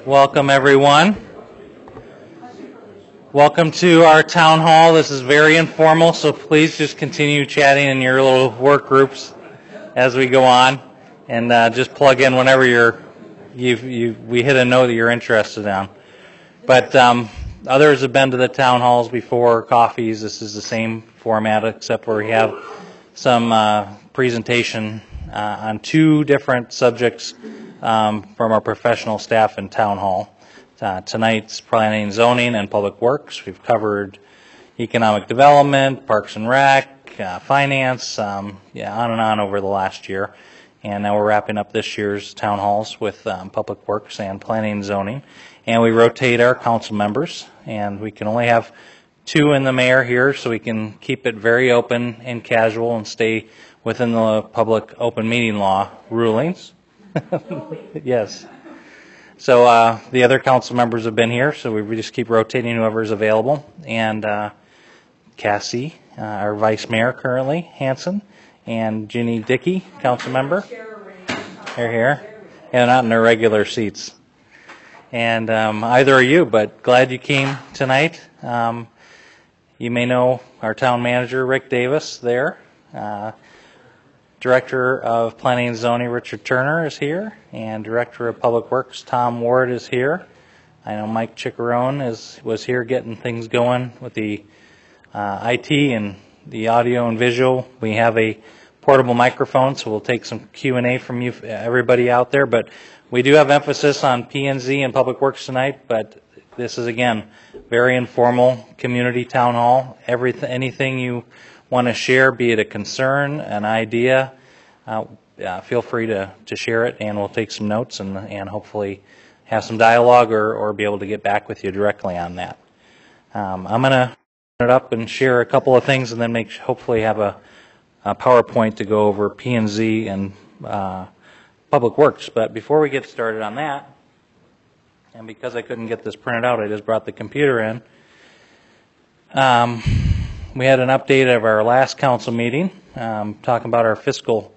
Welcome, everyone. Welcome to our town hall. This is very informal, so please just continue chatting in your little work groups as we go on, and just plug in whenever we hit a note that you're interested in. But others have been to the town halls before, coffees. This is the same format, except where we have some presentation on two different subjects from our professional staff in town hall. Tonight's planning, zoning, and public works. We've covered economic development, parks and rec, finance, on and on over the last year. And now we're wrapping up this year's town halls with public works and planning and zoning. And we rotate our council members, and we can only have two in the mayor here, so we can keep it very open and casual and stay within the public open meeting law rulings. Yes. So the other council members have been here, so we just keep rotating whoever's available. And Cassie, our vice mayor currently, Hanson, and Ginny Dickey, council member. They're here. And not in their regular seats. And either are you, but glad you came tonight. You may know our town manager, Rick Davis, there. Director of Planning and Zoning, Richard Turner, is here, and Director of Public Works, Tom Ward, is here. I know Mike Chiccarone was here getting things going with the IT and the audio and visual. We have a portable microphone, so we'll take some Q&A from you, everybody out there. But we do have emphasis on P&Z and Public Works tonight, but this is, again, very informal community town hall. Anything you want to share, be it a concern, an idea, feel free to share it, and we'll take some notes and hopefully have some dialogue or be able to get back with you directly on that. I'm going to turn it up and share a couple of things, and then hopefully have a PowerPoint to go over P&Z and Public Works. But before we get started on that, and because I couldn't get this printed out, I just brought the computer in. We had an update of our last council meeting, talking about our fiscal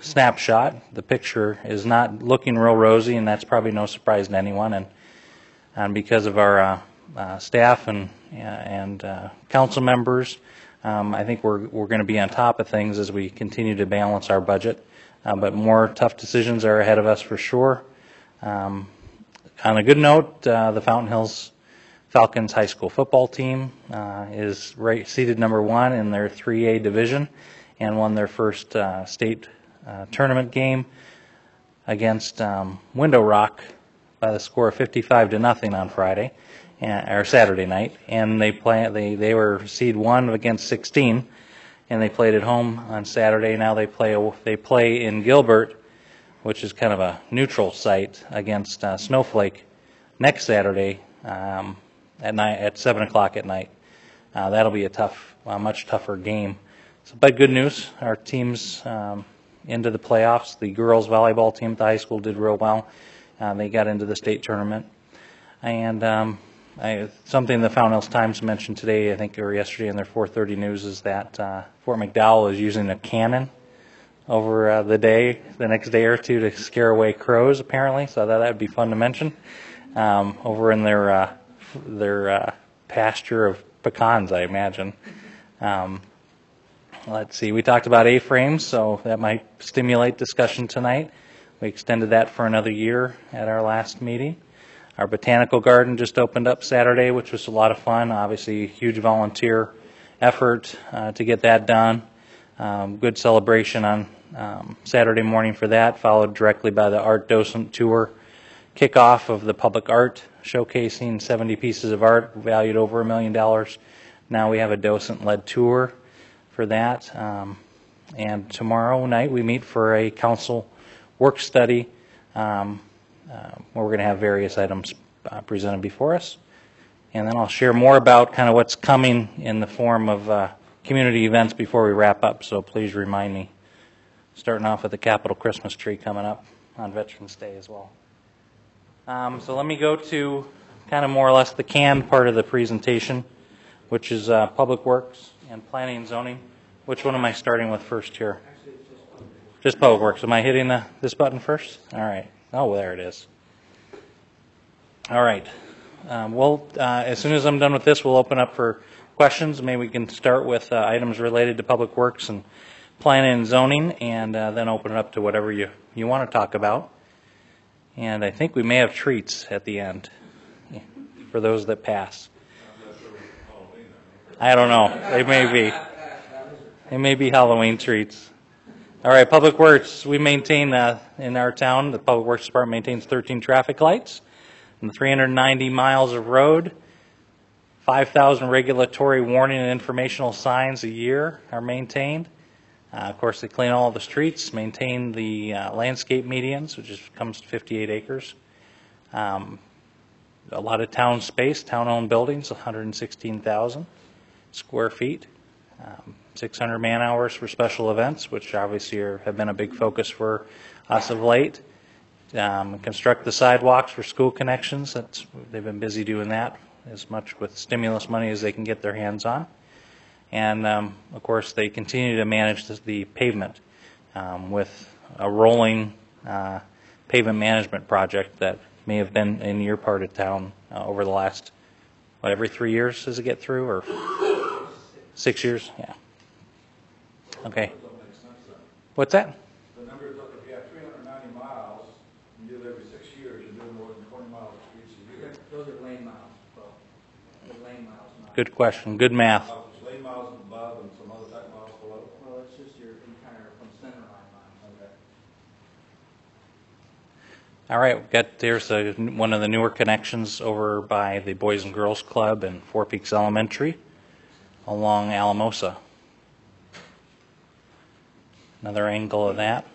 snapshot. The picture is not looking real rosy, and that's probably no surprise to anyone. And because of our staff and council members, I think we're going to be on top of things as we continue to balance our budget. But more tough decisions are ahead of us for sure. On a good note, the Fountain Hills Falcons high school football team is seeded number 1 in their 3A division and won their first state tournament game against Window Rock by the score of 55-0 on Friday or Saturday night. And they were seed 1 against 16, and they played at home on Saturday. Now they play in Gilbert, which is kind of a neutral site, against Snowflake next Saturday. At night at 7 o'clock at night. That'll be a much tougher game. But good news, our team's into the playoffs. The girls volleyball team at the high school did real well. They got into the state tournament. And something the Fountain Hills Times mentioned today, I think, or yesterday in their 4:30 news, is that Fort McDowell is using a cannon over the next day or two, to scare away crows, apparently. So that would be fun to mention. Over in their pasture of pecans, I imagine. Let's see, we talked about A-frames, so that might stimulate discussion tonight. We extended that for another year at our last meeting. Our botanical garden just opened up Saturday, which was a lot of fun. Obviously, huge volunteer effort to get that done. Good celebration on Saturday morning for that, followed directly by the art docent tour kickoff of the public art, showcasing 70 pieces of art valued over $1 million. Now we have a docent-led tour for that. And tomorrow night we meet for a council work study where we're going to have various items presented before us. And then I'll share more about kind of what's coming in the form of community events before we wrap up. So please remind me. Starting off with the Capitol Christmas tree coming up on Veterans Day as well. So let me go to kind of more or less the canned part of the presentation, which is Public Works and Planning and Zoning. Which one am I starting with first here? Just Public Works. Am I hitting this button first? All right. Oh, there it is. All right. As soon as I'm done with this, we'll open up for questions. Maybe we can start with items related to Public Works and planning and zoning, and then open it up to whatever you want to talk about. And I think we may have treats at the end for those that pass. I don't know. They may be. They may be Halloween treats. All right, Public Works. We maintain, in our town, the Public Works Department maintains 13 traffic lights and 390 miles of road. 5,000 regulatory warning and informational signs a year are maintained. Of course, they clean all the streets, maintain the landscape medians, which comes to 58 acres. A lot of town space, town-owned buildings, 116,000 square feet. 600 man-hours for special events, which obviously have been a big focus for us of late. Construct the sidewalks for school connections. They've been busy doing that, as much with stimulus money as they can get their hands on. And, of course, they continue to manage the pavement with a rolling pavement management project that may have been in your part of town over the last, every 3 years does it get through, or 6 years? Yeah. Okay. What's that? The number is, if you have 390 miles, you do it every 6 years, you're doing more than 20 miles of streets a year. Those are lane miles, Bo. The lane miles. Good question. Good math. Lane miles above and some other type miles below. Well, it's just your entire from center line miles. Okay. All right. There's one of the newer connections over by the Boys and Girls Club and Four Peaks Elementary along Alamosa. Another angle of that.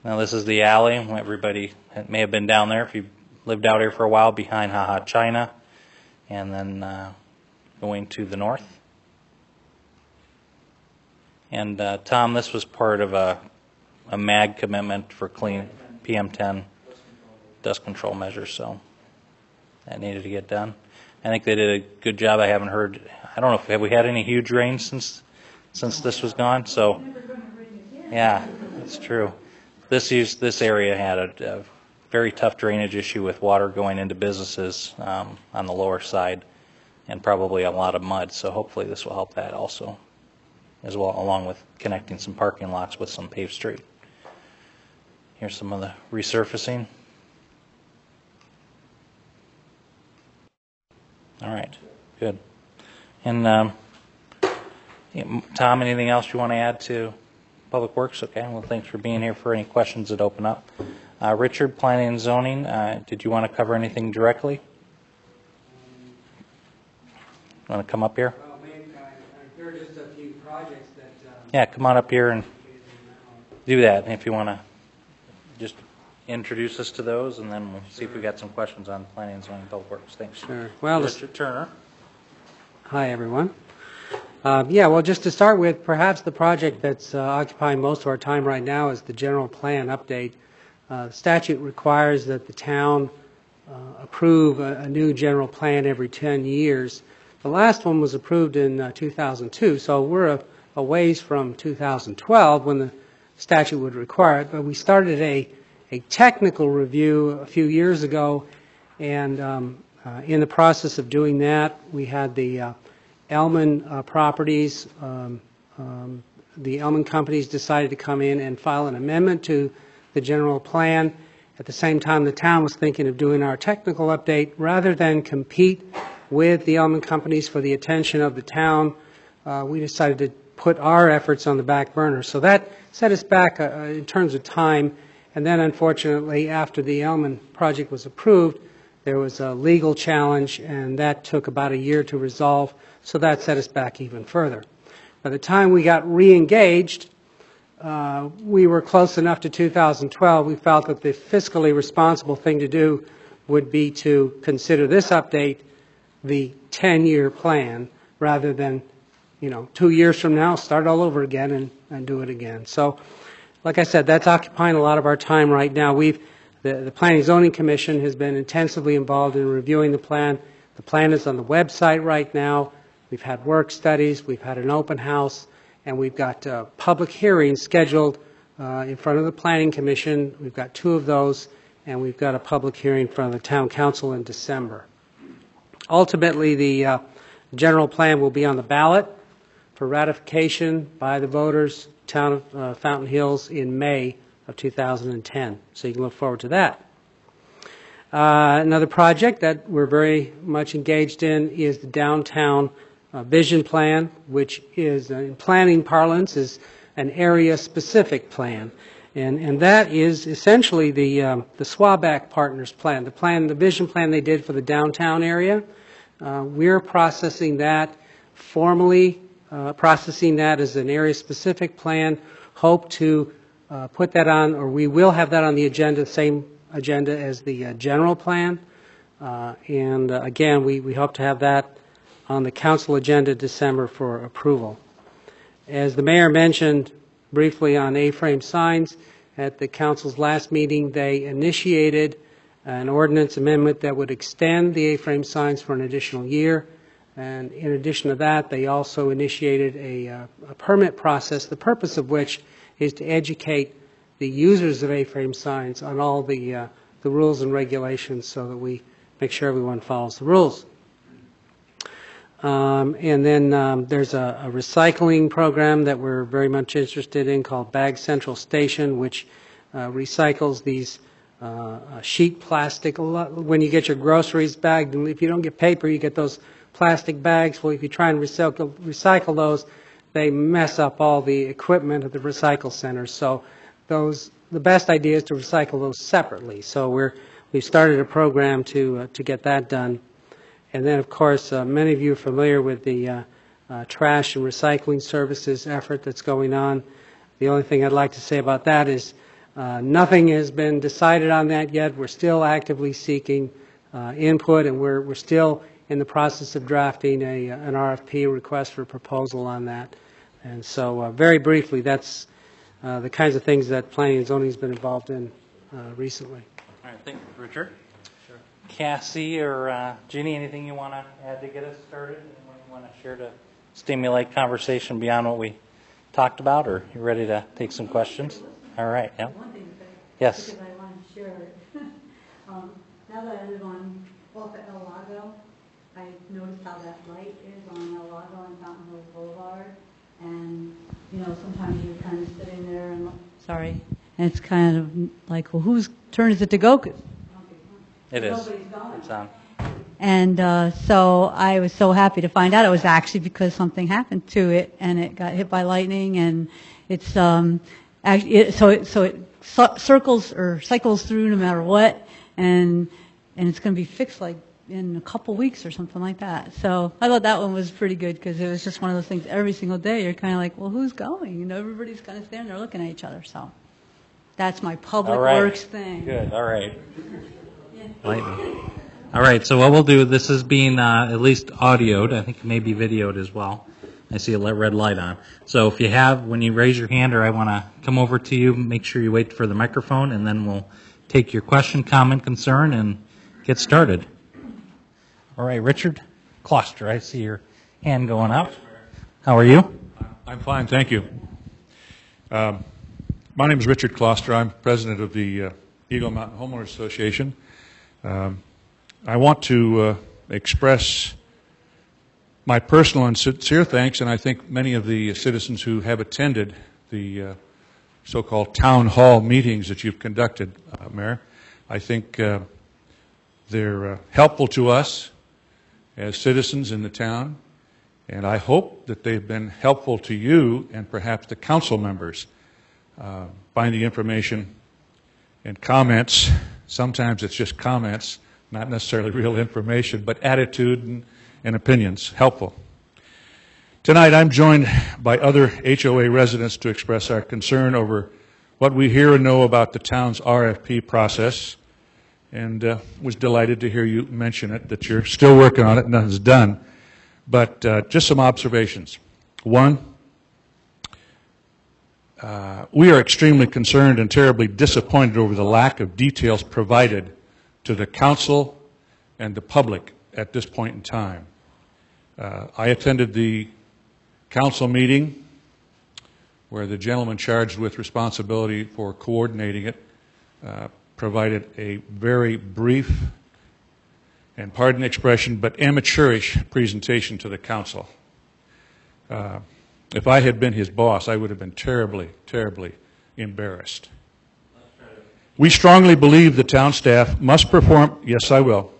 Now this is the alley. Everybody may have been down there if you lived out here for a while, behind Haha China, and then going to the north. And Tom, this was part of a MAG commitment for clean PM10 dust control measures, so that needed to get done. I think they did a good job. I haven't heard, I don't know, have we had any huge rains since this was gone? So, yeah, that's true. This area had a very tough drainage issue with water going into businesses on the lower side, and probably a lot of mud. So hopefully this will help that also, as well, along with connecting some parking lots with some paved street. Here's some of the resurfacing. All right, good. And Tom, anything else you want to add to Public Works? Okay, well, thanks for being here for any questions that open up. Richard, Planning and Zoning, did you want to cover anything directly? Want to come up here? Well, maybe there are just a few projects that... Yeah, come on up here and do that if you want to just introduce us to those, and then we'll see if we got some questions on Planning and Zoning Public Works. Thanks. Sure. Well, Richard Turner. Hi, everyone. Yeah, well, just to start with, perhaps the project that's occupying most of our time right now is the general plan update. The statute requires that the town approve a new general plan every 10 years. The last one was approved in 2002, so we're a ways from 2012 when the statute would require it. But we started a technical review a few years ago, and in the process of doing that, we had the Elman properties. The Elman companies decided to come in and file an amendment to the general plan. At the same time, the town was thinking of doing our technical update. Rather than compete with the Elman companies for the attention of the town, we decided to put our efforts on the back burner. So that set us back in terms of time. And then, unfortunately, after the Elman project was approved, there was a legal challenge, and that took about a year to resolve. So that set us back even further. By the time we got re-engaged, we were close enough to 2012. We felt that the fiscally responsible thing to do would be to consider this update the 10-year plan rather than, 2 years from now, start all over again and do it again. So, like I said, that's occupying a lot of our time right now. The Planning and Zoning Commission has been intensively involved in reviewing the plan. The plan is on the website right now. We've had work studies. We've had an open house. and we've got public hearings scheduled in front of the Planning Commission. We've got 2 of those, and we've got a public hearing in front of the Town Council in December. Ultimately, the general plan will be on the ballot for ratification by the voters, Town of Fountain Hills, in May of 2010. So you can look forward to that. Another project that we're very much engaged in is the downtown vision plan, which is, in planning parlance, is an area-specific plan. And that is essentially the Swaback Partners plan, the vision plan they did for the downtown area. We're processing that formally, processing that as an area-specific plan. Hope to put that on, or we will have that on the agenda, same agenda as the general plan. And again, we hope to have that on the council agenda December for approval. As the mayor mentioned briefly on A-frame signs, at the council's last meeting, they initiated an ordinance amendment that would extend the A-frame signs for an additional year. And in addition to that, they also initiated a permit process, the purpose of which is to educate the users of A-frame signs on all the rules and regulations so that we make sure everyone follows the rules. And then there's a recycling program that we're very much interested in called Bag Central Station, which recycles these sheet plastic. When you get your groceries bagged, and if you don't get paper, you get those plastic bags. Well, if you try and recycle those, they mess up all the equipment at the recycle centers. So the best idea is to recycle those separately. So we've started a program to get that done. And then, of course, many of you are familiar with the trash and recycling services effort that's going on. The only thing I'd like to say about that is nothing has been decided on that yet. We're still actively seeking input, and we're still in the process of drafting an RFP, request for proposal on that. And so very briefly, that's the kinds of things that planning and zoning has been involved in recently. All right, thank you, Richard. Sure. Cassie or Ginny, anything you want to add to get us started? Anyone you want to share to stimulate conversation beyond what we talked about, or you ready to take some questions? All right, yeah. One thing to say, Yes. because I want to share it. Now that I live off of El Lago, I noticed how that light is on El Lago and Fountain Hills Boulevard. And, you know, sometimes you're kind of sitting there and, and it's kind of like, well, whose turn is it to go? 'Cause It is. nobody's going. It's on. And so I was so happy to find out it was actually because something happened to it, and it got hit by lightning, and it's so it circles or cycles through no matter what, and it's going to be fixed like in a couple weeks or something like that. So I thought that one was pretty good because it was just one of those things. Every single day you're kind of like, well, who's going? You know, everybody's kind of standing there looking at each other. So that's my public works thing. Good. All right. Yeah. Lightning. All right. So what we'll do, this is being at least audioed. I think it may be videoed as well. I see a red light on. So if you have, when you raise your hand or I want to come over to you, make sure you wait for the microphone, and then we'll take your question, comment, concern, and get started. All right, Richard Kloster, I see your hand going up. How are you? I'm fine, thank you. My name is Richard Kloster. I'm president of the Eagle Mountain Homeowners Association. I want to express my personal and sincere thanks, and I think many of the citizens who have attended the so-called town hall meetings that you've conducted, Mayor. I think they're helpful to us as citizens in the town, and I hope that they've been helpful to you and perhaps the council members. Finding information and comments, sometimes it's just comments, not necessarily real information, but attitude and opinions, helpful. Tonight I'm joined by other HOA residents to express our concern over what we hear and know about the town's RFP process, and was delighted to hear you mention it, that you're still working on it, nothing's done. But just some observations. One, we are extremely concerned and terribly disappointed over the lack of details provided to the council and the public at this point in time. I attended the council meeting where the gentleman charged with responsibility for coordinating it provided a very brief, and pardon the expression, but amateurish presentation to the council. If I had been his boss, I would have been terribly, terribly embarrassed. We strongly believe the town staff must perform, yes I will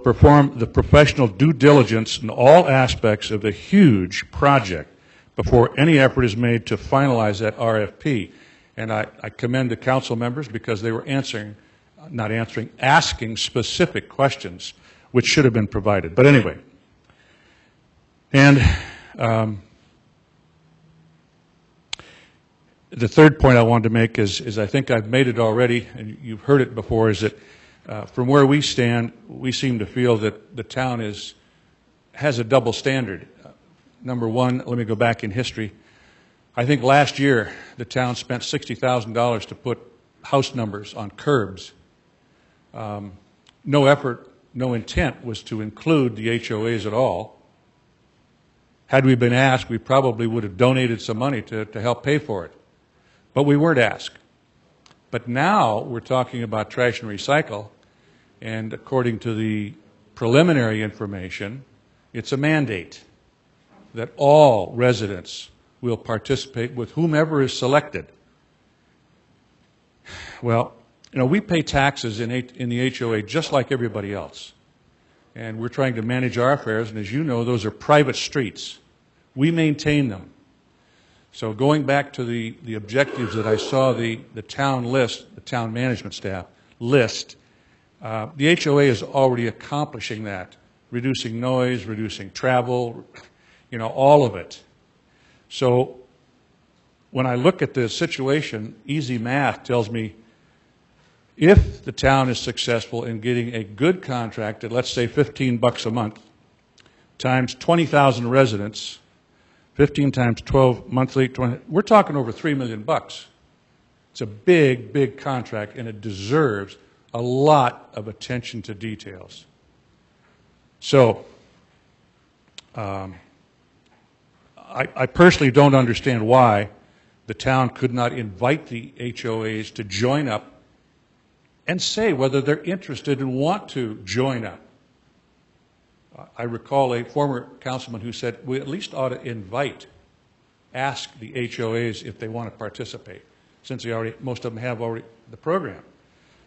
perform the professional due diligence in all aspects of the huge project before any effort is made to finalize that RFP. And I commend the council members because they were asking specific questions which should have been provided. But anyway, and the third point I wanted to make is I think I've made it already, and you've heard it before, is that from where we stand, we seem to feel that the town has a double standard. Number one, let me go back in history. I think last year the town spent $60,000 to put house numbers on curbs. No effort, no intent was to include the HOAs at all. Had we been asked, we probably would have donated some money to help pay for it. But we weren't asked. But now we're talking about trash and recycle, and according to the preliminary information, it's a mandate that all residents will participate with whomever is selected. Well, you know, we pay taxes in the HOA just like everybody else. And we're trying to manage our affairs, and as you know, those are private streets. We maintain them. So going back to the objectives that I saw the town list, the town management staff list, the HOA is already accomplishing that, reducing noise, reducing travel, you know, all of it. So when I look at the situation, easy math tells me if the town is successful in getting a good contract at, let's say, $15 a month, times 20,000 residents, 15 times 12 monthly, 20, we're talking over $3 million. It's a big, big contract, and it deserves a lot of attention to details. So I personally don't understand why the town could not invite the HOAs to join up and say whether they're interested and want to join up. I recall a former councilman who said we at least ought to ask the HOAs if they want to participate, since most of them have already the program.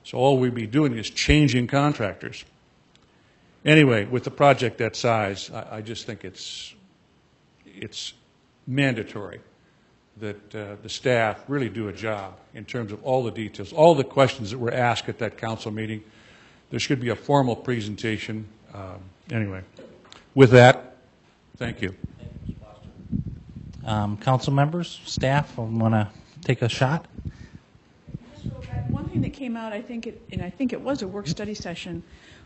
So all we'd be doing is changing contractors. Anyway, with the project that size, I just think it's mandatory that the staff really do a job in terms of all the details, all the questions that were asked at that council meeting. There should be a formal presentation. Anyway, with that, thank you. Council members, staff, want to take a shot? One thing that came out, I think it was a work study session,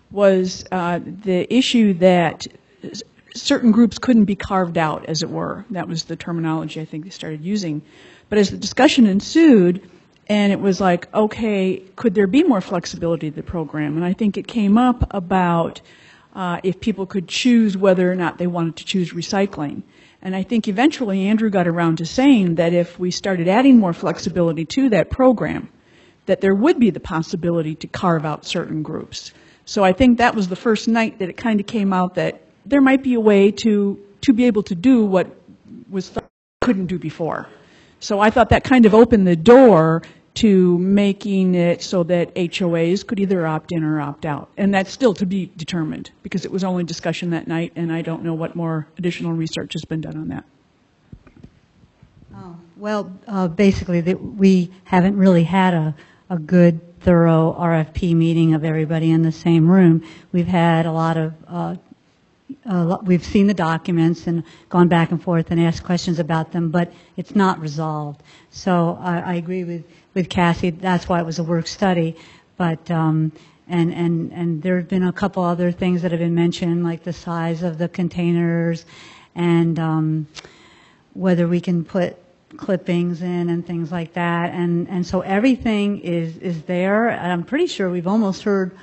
was the issue that certain groups couldn't be carved out, as it were. That was the terminology I think they started using. But as the discussion ensued, and it was like, okay, could there be more flexibility to the program? And I think it came up about if people could choose whether or not they wanted to choose recycling. And I think eventually Andrew got around to saying that if we started adding more flexibility to that program, that there would be the possibility to carve out certain groups. So I think that was the first night that it kind of came out that there might be a way to be able to do what was thought couldn't do before. So I thought that kind of opened the door to making it so that HOAs could either opt in or opt out. And that's still to be determined because it was only discussion that night, and I don't know what more additional research has been done on that. Oh, well, basically, we haven't really had a good, thorough RFP meeting of everybody in the same room. We've had a lot of we've seen the documents and gone back and forth and asked questions about them, but it's not resolved. So I agree with Cassie. That's why it was a work study. But and there have been a couple other things that have been mentioned, like the size of the containers and whether we can put clippings in and things like that. And so everything is there. I'm pretty sure we've almost heard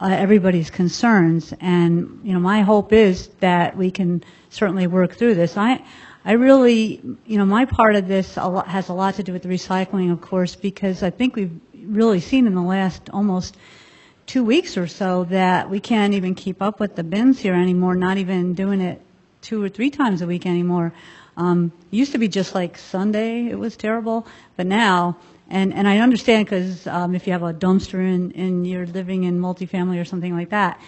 everybody's concerns, and you know, my hope is that we can certainly work through this. I really, my part of this has a lot to do with the recycling, of course, because I think we've really seen in the last almost 2 weeks or so that we can't even keep up with the bins here anymore, not even doing it 2 or 3 times a week anymore. It used to be just like Sunday, it was terrible, but now, and I understand because if you have a dumpster and you're living in multifamily or something like that,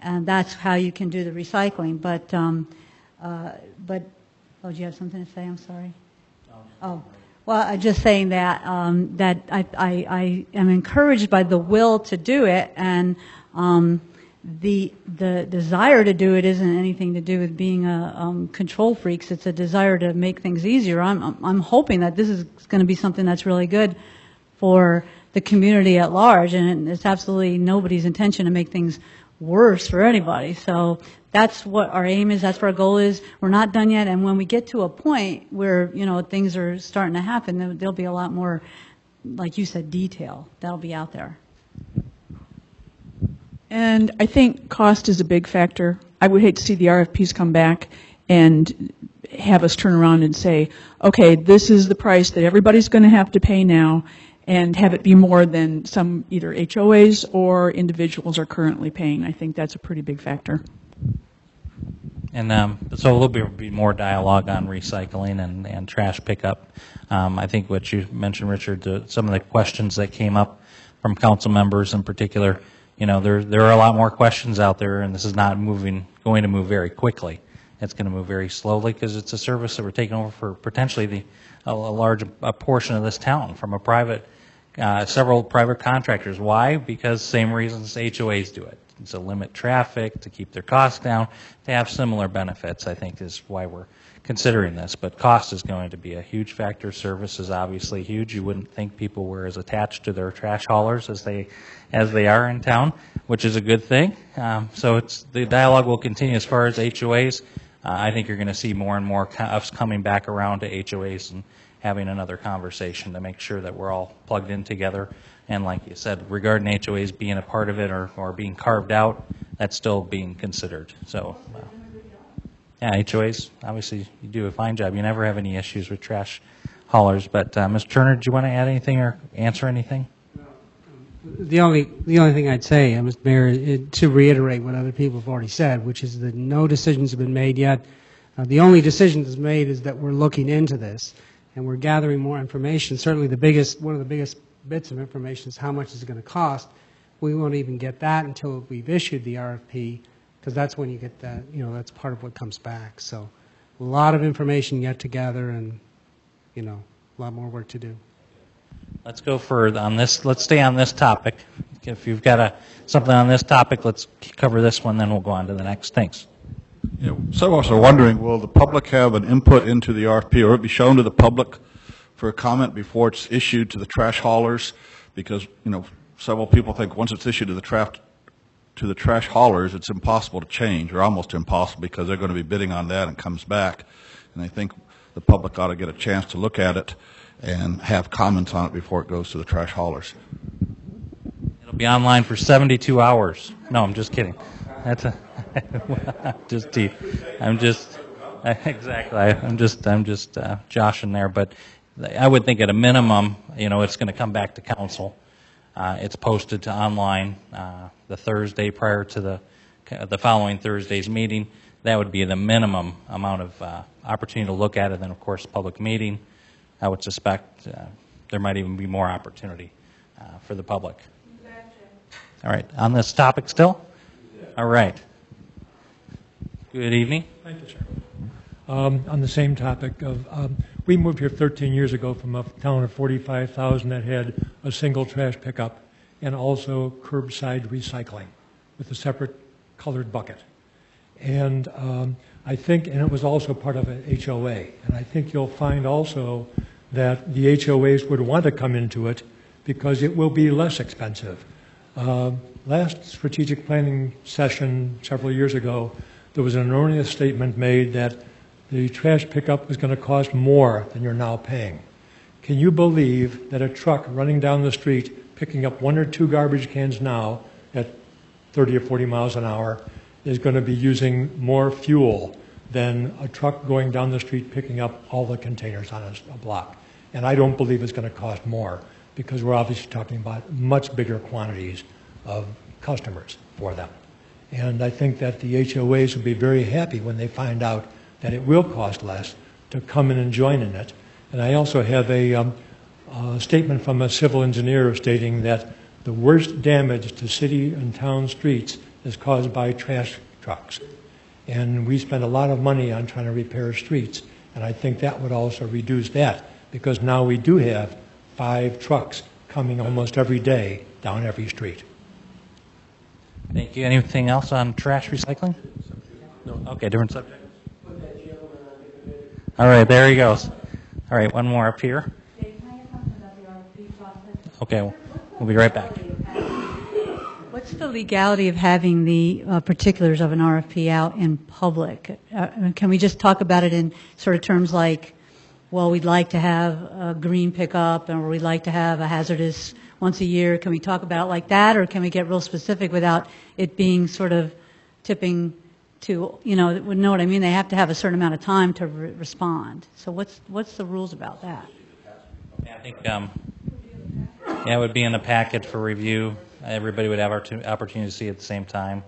that's how you can do the recycling. But oh, do you have something to say? I'm sorry. Oh, well, I'm just saying that that I am encouraged by the will to do it, and the desire to do it isn't anything to do with being a control freaks. It's a desire to make things easier. I'm hoping that this is going to be something that's really good for the community at large, and it's absolutely nobody's intention to make things worse for anybody. So that's what our aim is. That's what our goal is. We're not done yet, and when we get to a point where things are starting to happen, then there'll be a lot more, like you said, detail that'll be out there. And I think cost is a big factor. I would hate to see the RFPs come back and have us turn around and say, okay, this is the price that everybody's going to have to pay now, and have it be more than some either HOAs or individuals are currently paying. I think that's a pretty big factor. And so there'll be more dialogue on recycling and trash pickup. I think what you mentioned, Richard, some of the questions that came up from council members in particular, there are a lot more questions out there, and this is not going to move very quickly. It's going to move very slowly because it's a service that we're taking over for potentially a large portion of this town from several private contractors. Why? Because same reasons HOAs do it. To limit traffic, to keep their costs down, to have similar benefits, I think is why we're considering this. But cost is going to be a huge factor. Service is obviously huge. You wouldn't think people were as attached to their trash haulers as they are in town, which is a good thing. So the dialogue will continue. As far as HOAs, I think you're going to see more and more us coming back around to HOAs and having another conversation to make sure that we're all plugged in together. And like you said, regarding HOAs being a part of it or being carved out, that's still being considered. So, yeah, HOAs, obviously, you do a fine job. You never have any issues with trash haulers. But, Ms. Turner, do you want to add anything or answer anything? The only thing I'd say, Mr. Mayor, to reiterate what other people have already said, which is that no decisions have been made yet. The only decision that's made is that we're looking into this, and we're gathering more information. Certainly one of the biggest bits of information is how much is it going to cost. We won't even get that until we've issued the RFP, because that's when you get that, that's part of what comes back. So a lot of information yet to gather, and, a lot more work to do. Let's go further on this. Let's stay on this topic. If you've got something on this topic, let's cover this one, then we'll go on to the next. Thanks. Sidewalks are wondering, will the public have an input into the RFP, or will it be shown to the public for a comment before it's issued to the trash haulers? Because, several people think once it's issued to the trash haulers, it's impossible to change, or almost impossible, because they're going to be bidding on that and comes back. And I think the public ought to get a chance to look at it and have comments on it before it goes to the trash haulers. It'll be online for 72 hours. No, I'm just kidding. That's exactly. I'm just joshing there, but I would think at a minimum, it's going to come back to council. It's posted to online the Thursday prior to the following Thursday's meeting. That would be the minimum amount of opportunity to look at it. Then, of course, public meeting. I would suspect there might even be more opportunity for the public. All right. On this topic still? All right. Good evening. Thank you, sir. On the same topic of, we moved here 13 years ago from a town of 45,000 that had a single trash pickup and also curbside recycling with a separate colored bucket. And I think, and it was also part of an HOA, and I think you'll find also that the HOAs would want to come into it because it will be less expensive. Last strategic planning session several years ago, there was an erroneous statement made that the trash pickup was going to cost more than you're now paying. Can you believe that a truck running down the street picking up 1 or 2 garbage cans now at 30 or 40 miles an hour is going to be using more fuel than a truck going down the street picking up all the containers on a block. And I don't believe it's going to cost more because we're obviously talking about much bigger quantities of customers for them. And I think that the HOAs will be very happy when they find out that it will cost less to come in and join in it. And I also have a statement from a civil engineer stating that the worst damage to city and town streets is caused by trash trucks. And we spend a lot of money on trying to repair streets. And I think that would also reduce that because now we do have 5 trucks coming almost every day down every street. Thank you. Anything else on trash recycling? No. Okay, different subject. All right, there he goes. All right, one more up here. Okay, we'll be right back. What's the legality of having the particulars of an RFP out in public? Can we just talk about it in sort of terms like, well, we'd like to have a green pickup, or we'd like to have a hazardous once a year? Can we talk about it like that, or can we get real specific without it being sort of tipping to, you know what I mean? They have to have a certain amount of time to respond. So what's the rules about that? I think, it would be in the packet for review. Everybody would have opportunity to see it at the same time,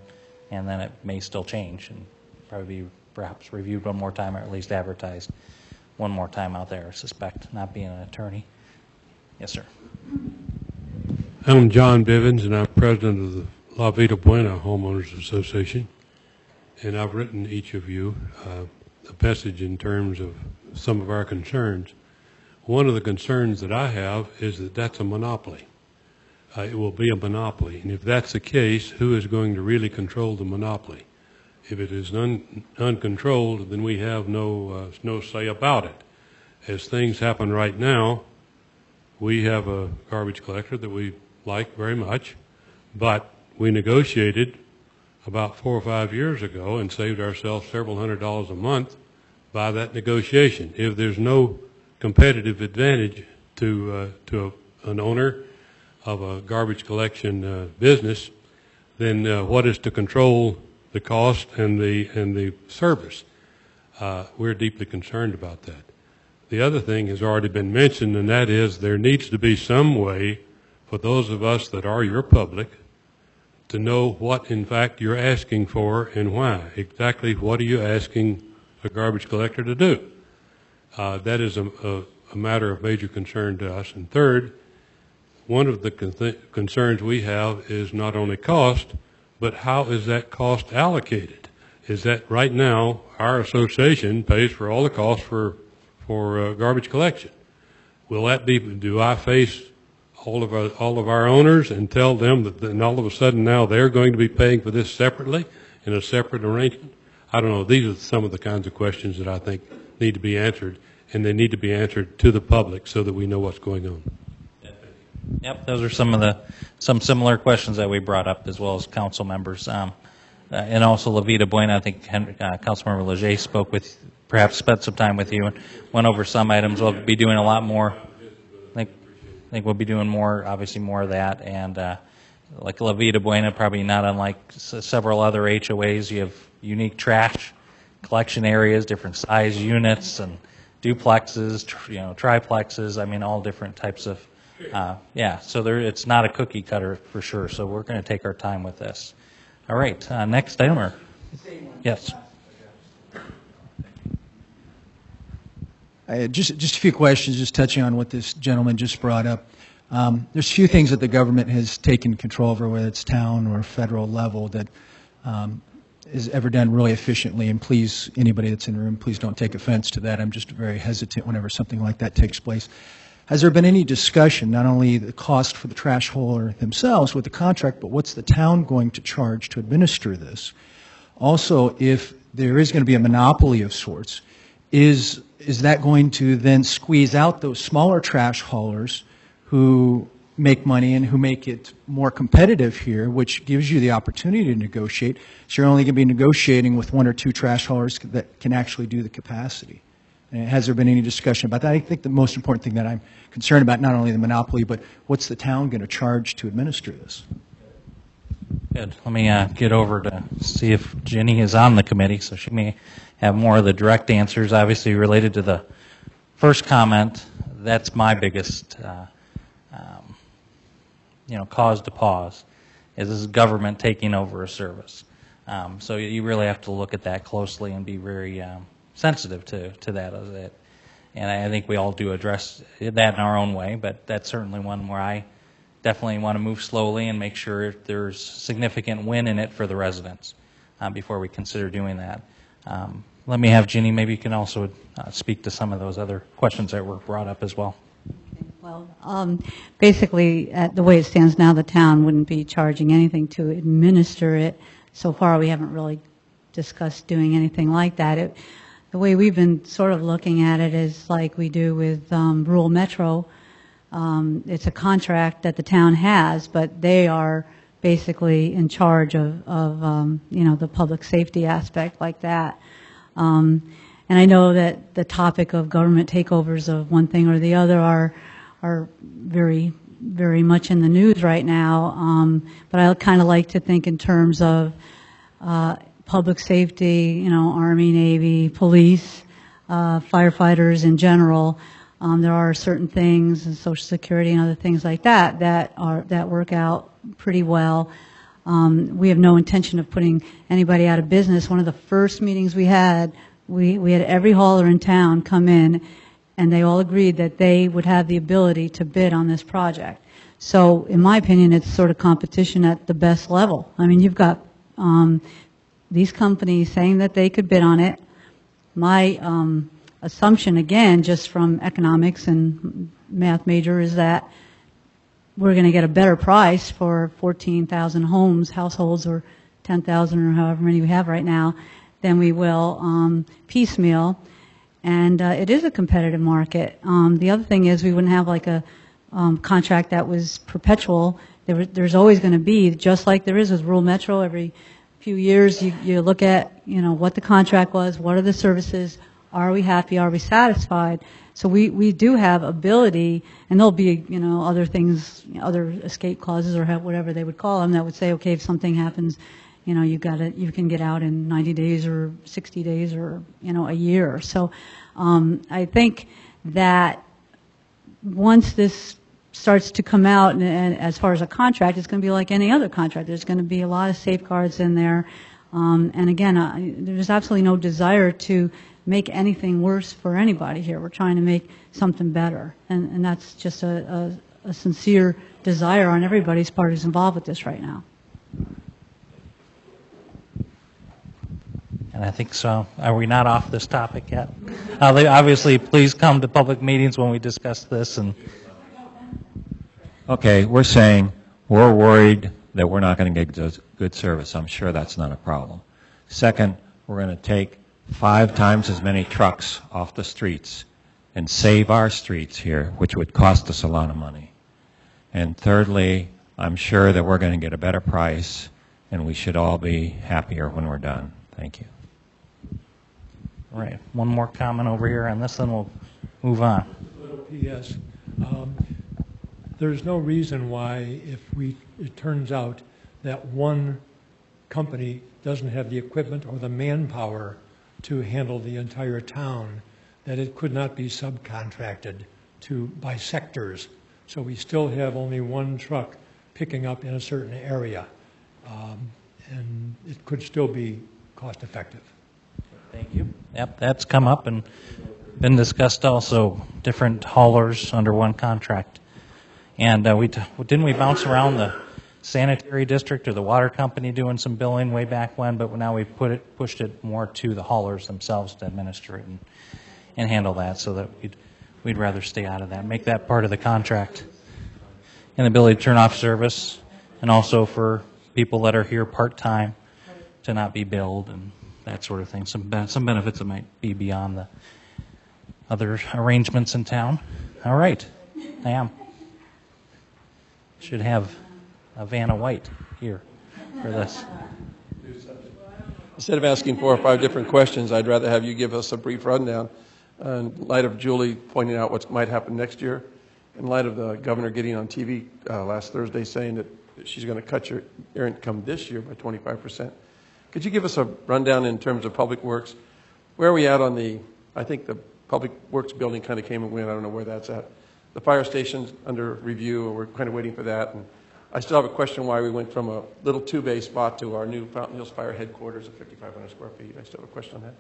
and then it may still change and probably be perhaps reviewed one more time, or at least advertised one more time out there, I suspect, not being an attorney. Yes, sir. I'm John Bivens, and I'm president of the La Vida Buena Homeowners Association. And I've written each of you a message in terms of some of our concerns. One of the concerns that I have is that that's a monopoly. It will be a monopoly. And if that's the case, who is going to really control the monopoly? If it is uncontrolled, then we have no say about it. As things happen right now, we have a garbage collector that we like very much, but we negotiated about 4 or 5 years ago and saved ourselves several $100s a month by that negotiation. If there's no competitive advantage to an owner of a garbage collection business, then what is to control the cost and the service? We're deeply concerned about that. The other thing has already been mentioned, and that is there needs to be some way for those of us that are your public to know what, in fact, you're asking for and why. Exactly what are you asking a garbage collector to do? That is a matter of major concern to us. And third, one of the concerns we have is not only cost, but how is that cost allocated? Is that right now our association pays for all the costs for garbage collection? Will that be, do I face all of our owners and tell them that then all of a sudden now they're going to be paying for this separately in a separate arrangement? I don't know. These are some of the kinds of questions that I think need to be answered, and they need to be answered to the public so that we know what's going on. Yep, those are some similar questions that we brought up as well as council members. And also La Vida Buena, I think Councilmember Leger perhaps spent some time with you and went over some items. We'll be doing a lot more. I think we'll be doing more, obviously more of that. And like La Vida Buena, probably not unlike several other HOAs, you have unique trash collection areas, different size units and duplexes, triplexes, I mean, all different types of, so it's not a cookie cutter for sure. So we're going to take our time with this. All right, next item. Yes. Just a few questions, just touching on what this gentleman just brought up. There's few things that the government has taken control over, whether it's town or federal level, that is ever done really efficiently. And please, anybody that's in the room, please don't take offense to that. I'm just very hesitant whenever something like that takes place. Has there been any discussion, not only the cost for the trash hauler themselves with the contract, but what's the town going to charge to administer this? Also, if there is going to be a monopoly of sorts, is that going to then squeeze out those smaller trash haulers who make money and who make it more competitive here, which gives you the opportunity to negotiate? So you're only going to be negotiating with 1 or 2 trash haulers that can actually do the capacity. And has there been any discussion about that? I think the most important thing that I'm concerned about, not only the monopoly, but what's the town going to charge to administer this? Good. Let me get over to see if Jenny is on the committee, so she may have more of the direct answers. Obviously, related to the first comment, that's my biggest, cause to pause, is this government taking over a service. So you really have to look at that closely and be very sensitive to that. And I think we all do address that in our own way, but that's certainly one where I definitely want to move slowly and make sure there's significant win in it for the residents before we consider doing that. Let me have Ginny, maybe you can also speak to some of those other questions that were brought up as well. Well, basically, the way it stands now, the town wouldn't be charging anything to administer it. So far, we haven't really discussed doing anything like that. The way we've been sort of looking at it is like we do with rural metro. It's a contract that the town has, but they are basically in charge of the public safety aspect like that. And I know that the topic of government takeovers of one thing or the other are very, very much in the news right now. But I kind of like to think in terms of public safety, Army, Navy, police, firefighters in general. There are certain things, and Social Security and other things like that, that work out pretty well. We have no intention of putting anybody out of business. One of the first meetings we had every hauler in town come in, and they all agreed that they would have the ability to bid on this project. So, in my opinion, it's sort of competition at the best level. I mean, you've got these companies saying that they could bid on it. My assumption, again, just from economics and math major, is that we're going to get a better price for 14,000 households, or 10,000, or however many we have right now, than we will piecemeal. And it is a competitive market. The other thing is we wouldn't have like a contract that was perpetual. There's always going to be, just like there is with rural metro, every few years you look at what the contract was, what are the services, are we happy, are we satisfied. So we do have ability, and there'll be other things, other escape clauses or whatever they would call them, that would say, okay, if something happens, you can get out in 90 days or 60 days or a year. So I think that once this starts to come out, and as far as a contract, it's going to be like any other contract. There's going to be a lot of safeguards in there. And again, there's absolutely no desire to make anything worse for anybody here. We're trying to make something better. And that's just a sincere desire on everybody's part who's involved with this right now. And I think so. Are we not off this topic yet? Obviously, please come to public meetings when we discuss this. And okay, we're saying we're worried that we're not going to get good service. I'm sure that's not a problem. Second, we're going to take 5 times as many trucks off the streets and save our streets here, which would cost us a lot of money. And thirdly, I'm sure that we're going to get a better price, and we should all be happier when we're done. Thank you. all right, one more comment over here on this, then we'll move on. Little P.S. There's no reason why, if it turns out that one company doesn't have the equipment or the manpower to handle the entire town, that it could not be subcontracted by sectors. So we still have only one truck picking up in a certain area, and it could still be cost effective. Thank you. Yep, that's come up and been discussed also, different haulers under one contract. And didn't we bounce around the sanitary district or the water company doing some billing way back when, but now we've pushed it more to the haulers themselves to administer it and handle that, so that we'd rather stay out of that, make that part of the contract. And the ability to turn off service, and also for people that are here part-time to not be billed and that sort of thing. Some benefits that might be beyond the other arrangements in town. All right, I am. Should have a Vanna White here for this. Instead of asking 4 or 5 different questions, I'd rather have you give us a brief rundown in light of Julie pointing out what might happen next year, in light of the governor getting on TV last Thursday saying that she's going to cut your income this year by 25%. Could you give us a rundown in terms of Public Works? Where are we at on I think the Public Works building kind of came and went, I don't know where that's at. The fire station's under review, and we're kind of waiting for that. And I still have a question why we went from a little two-bay spot to our new Fountain Hills Fire headquarters of 5,500 square feet. I still have a question on that.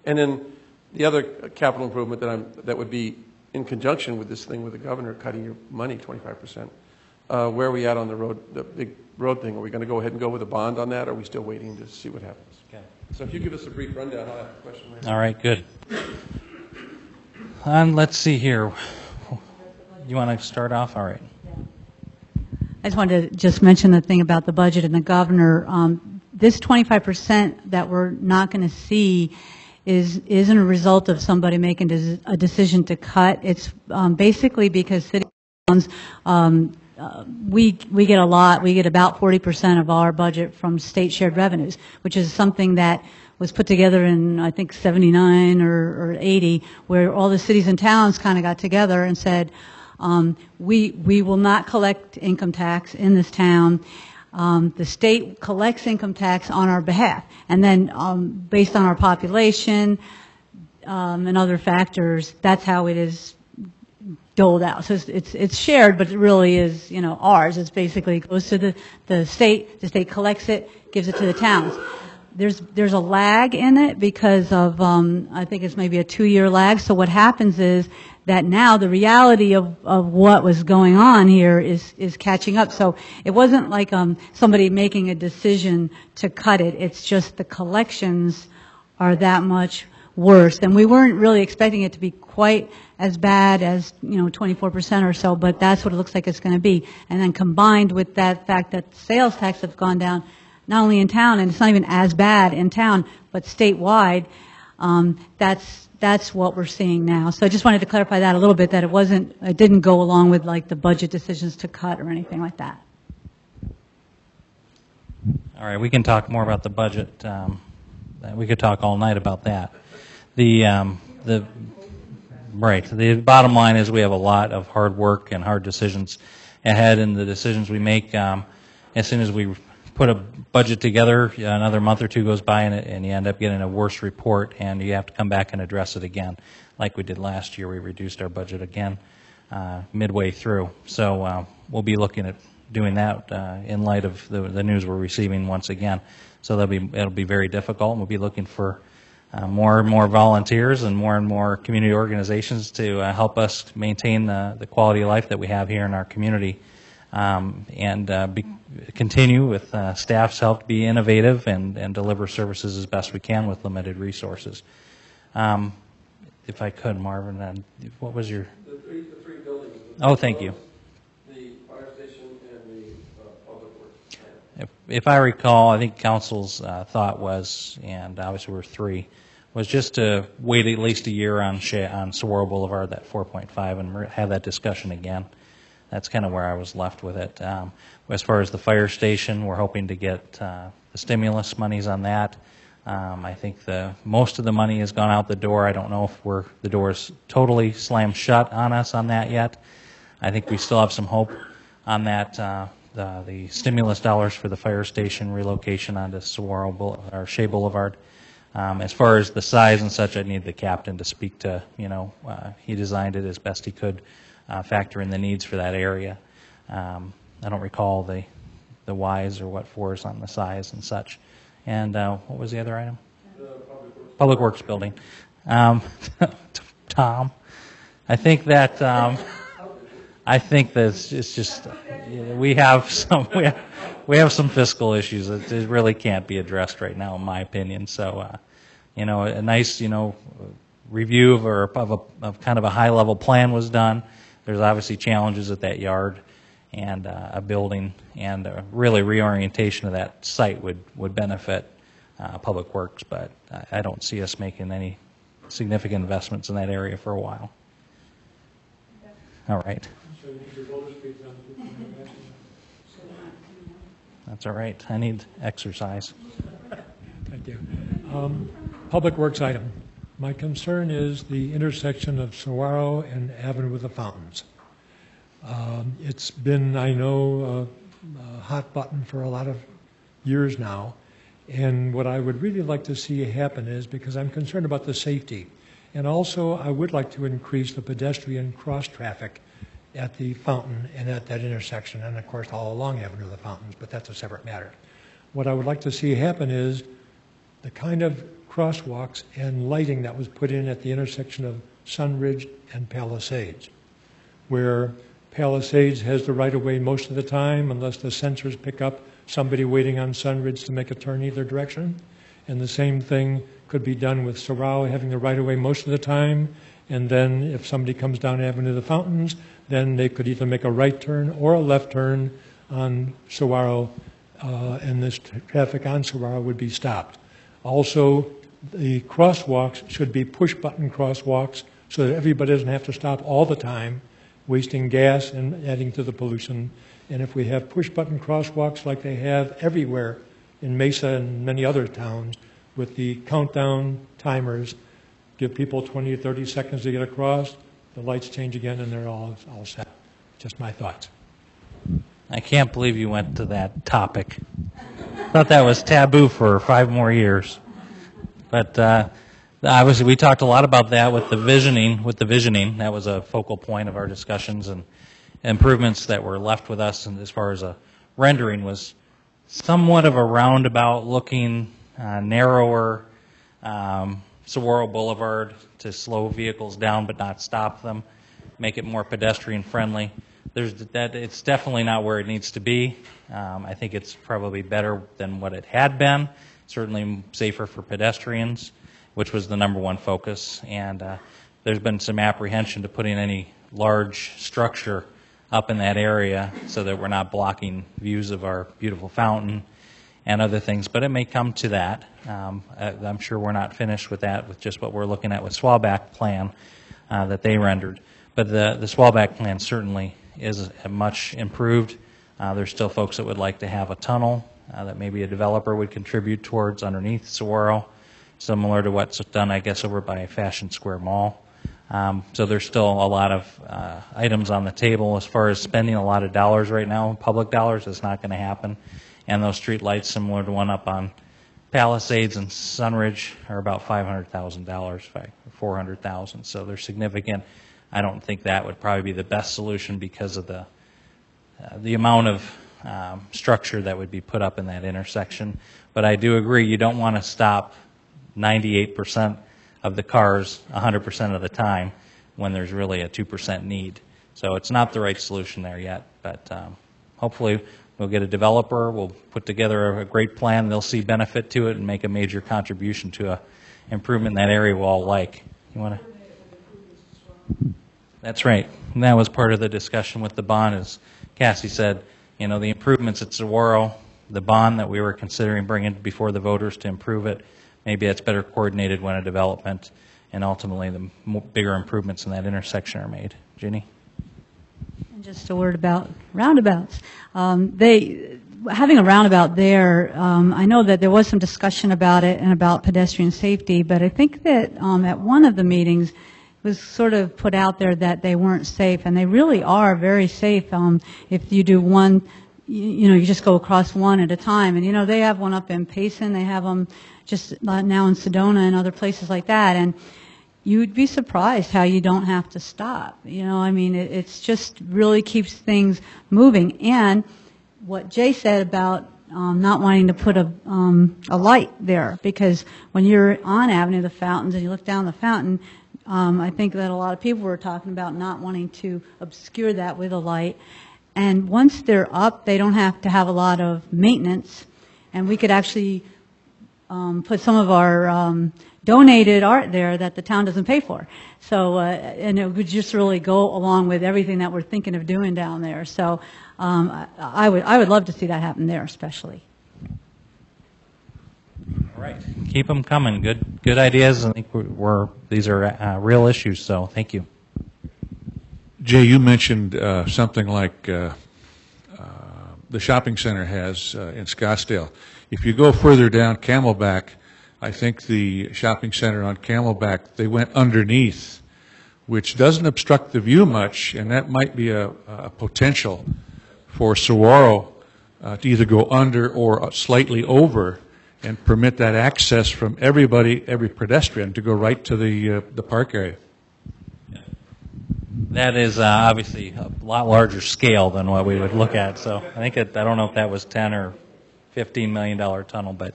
And then the other capital improvement that would be in conjunction with this thing with the governor cutting your money 25%. Where are we at on the road, the big road thing? Are we going to go ahead and go with a bond on that, or are we still waiting to see what happens? Okay. So if you give us a brief rundown, I'll have a question later. All right, good. And let's see here. You want to start off? All right. I just wanted to just mention the thing about the budget and the governor. This 25% that we're not going to see isn't a result of somebody making a decision to cut. It's basically because city towns, we get a lot. We get about 40% of our budget from state shared revenues, which is something that was put together in, I think, 79 or 80, where all the cities and towns kind of got together and said, we will not collect income tax in this town. The state collects income tax on our behalf. And then based on our population and other factors, that's how it is doled out. So it's shared, but it really is, ours. It's basically goes to the state collects it, gives it to the towns. There's a lag in it because of, I think it's maybe a 2-year lag. So what happens is that now the reality of what was going on here is catching up. So it wasn't like somebody making a decision to cut it. It's just the collections are that much worse. And we weren't really expecting it to be quite as bad as, 24% or so, but that's what it looks like it's going to be. And then combined with that fact that sales tax have gone down, not only in town, and it's not even as bad in town, but statewide, that's what we're seeing now. So I just wanted to clarify that a little bit, that it didn't go along with like the budget decisions to cut or anything like that. All right, we can talk more about the budget. We could talk all night about that. The bottom line is we have a lot of hard work and hard decisions ahead, and the decisions we make, as soon as we put a budget together, another month or two goes by and you end up getting a worse report, and you have to come back and address it again. Like we did last year, we reduced our budget again midway through. So we'll be looking at doing that in light of the news we're receiving once again. So it'll be very difficult, and we'll be looking for more and more volunteers and more community organizations to help us maintain the quality of life that we have here in our community. Continue with staff's help to be innovative and deliver services as best we can with limited resources. If I could, Marvin, what was your... The three buildings. Oh, thank you. The fire station and the public works. If I recall, I think council's thought was, and obviously we're three, was just to wait at least a year on Saguaro Boulevard, that 4.5, and have that discussion again. That's kind of where I was left with it. As far as the fire station, we're hoping to get the stimulus monies on that. I think most of the money has gone out the door. I don't know if the door is totally slammed shut on us on that yet. I think we still have some hope on that. The stimulus dollars for the fire station relocation onto Shea Boulevard. As far as the size and such, I need the captain to speak to. He designed it as best he could. Factor in the needs for that area. I don't recall the whys or what fors on the size and such. And what was the other item? Public Works building. Tom, I think that it's just we have some fiscal issues that it really can't be addressed right now, in my opinion. So a nice review of kind of a high level plan was done. There's obviously challenges at that yard and a building, and really reorientation of that site would benefit Public Works, but I don't see us making any significant investments in that area for a while. All right. That's all right. I need exercise. Thank you. Public Works item. My concern is the intersection of Saguaro and Avenue with the Fountains. It's been, I know, hot button for a lot of years now. And what I would really like to see happen is, because I'm concerned about the safety, and also I would like to increase the pedestrian cross-traffic at the fountain and at that intersection, and of course all along Avenue of the Fountains, but that's a separate matter. What I would like to see happen is the kind of crosswalks and lighting that was put in at the intersection of Sunridge and Palisades, where Palisades has the right-of-way most of the time, unless the sensors pick up somebody waiting on Sunridge to make a turn either direction. And the same thing could be done with Sorrow having the right-of-way most of the time, and then if somebody comes down Avenue of the Fountains, then they could either make a right turn or a left turn on Saguaro, and this traffic on Saguaro would be stopped. Also, the crosswalks should be push-button crosswalks so that everybody doesn't have to stop all the time, wasting gas and adding to the pollution. And if we have push-button crosswalks like they have everywhere in Mesa and many other towns, with the countdown timers, give people 20 or 30 seconds to get across, the lights change again and they're all set. Just my thoughts. I can't believe you went to that topic. Thought that was taboo for 5 more years. But obviously we talked a lot about that with the visioning. That was a focal point of our discussions, and improvements that were left with us, and as far as a rendering, was somewhat of a roundabout looking, narrower Saguaro Boulevard to slow vehicles down but not stop them, make it more pedestrian friendly. It's definitely not where it needs to be. I think it's probably better than what it had been, certainly safer for pedestrians, which was the #1 focus. And there's been some apprehension to putting any large structure up in that area so that we're not blocking views of our beautiful fountain and other things, but it may come to that. I'm sure we're not finished with that, with just what we're looking at with Swalback plan that they rendered. But the Swalback plan certainly is much improved. There's still folks that would like to have a tunnel that maybe a developer would contribute towards underneath Saguaro, similar to what's done, I guess, over by Fashion Square Mall. So there's still a lot of items on the table. As far as spending a lot of dollars right now, public dollars, it's not going to happen. And those street lights, similar to one up on Palisades and Sunridge, are about $500,000, $400,000. So they're significant. I don't think that would probably be the best solution because of the amount of structure that would be put up in that intersection. But I do agree, you don't want to stop 98% of the cars 100% of the time when there's really a 2% need. So it's not the right solution there yet, but hopefully we'll get a developer, we'll put together a great plan, they'll see benefit to it and make a major contribution to a improvement in that area we'll all like. You want to? That's right. And that was part of the discussion with the bond, as Cassie said, you know, the improvements at Saguaro, the bond that we were considering bringing before the voters to improve it, maybe that's better coordinated when a development and ultimately the bigger improvements in that intersection are made. Ginny? And just a word about roundabouts. Having a roundabout there, I know that there was some discussion about it and about pedestrian safety, but I think that at one of the meetings it was sort of put out there that they weren't safe, and they really are very safe. If you do one, you just go across one at a time, and they have one up in Payson, they have them just now in Sedona and other places like that, and you'd be surprised how you don't have to stop. I mean, it's just really keeps things moving. And what Jay said about not wanting to put a light there, because when you're on Avenue of the Fountains and you look down the fountain, I think that a lot of people were talking about not wanting to obscure that with a light. And once they're up, they don't have to have a lot of maintenance, and we could actually put some of our donated art there that the town doesn't pay for. So, and it would just really go along with everything that we're thinking of doing down there. So, I would love to see that happen there, especially. All right, keep them coming. Good ideas. I think these are real issues. So, thank you. Jay, you mentioned something like the shopping center has in Scottsdale. If you go further down Camelback, I think the shopping center on Camelback, they went underneath, which doesn't obstruct the view much, and that might be a potential for Saguaro to either go under or slightly over and permit that access from everybody, every pedestrian, to go right to the park area. That is obviously a lot larger scale than what we would look at. So I think I don't know if that was $10 or $15 million tunnel, but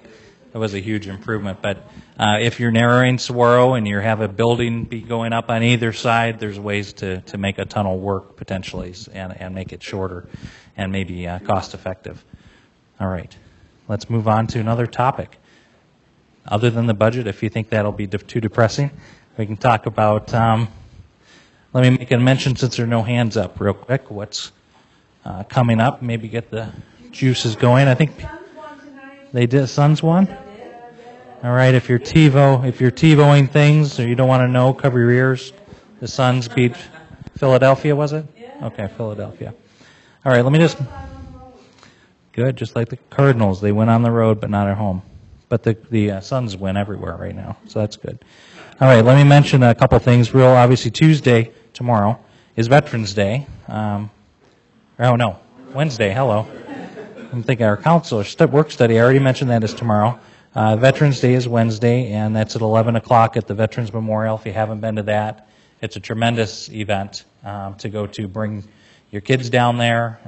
it was a huge improvement. But if you're narrowing Saguaro and you have a building be going up on either side, there's ways to make a tunnel work potentially and make it shorter and maybe cost effective. All right, let's move on to another topic. Other than the budget, if you think that'll be too depressing, we can talk about, let me make a mention since there are no hands up real quick, what's coming up, maybe get the juices going. I think they did. Suns won? All right, if you're TiVoing things or you don't want to know, cover your ears. The Suns beat Philadelphia, was it? Okay, Philadelphia. All right, let me just, good, just like the Cardinals. They win on the road, but not at home. But the Suns win everywhere right now, so that's good. All right, let me mention a couple things. Real obviously, Tuesday, tomorrow, is Veterans Day. Oh, no, Wednesday, hello. I'm thinking our council work study, I already mentioned that is tomorrow. Veterans Day is Wednesday, and that's at 11 o'clock at the Veterans Memorial. If you haven't been to that, it's a tremendous event to go to. Bring your kids down there.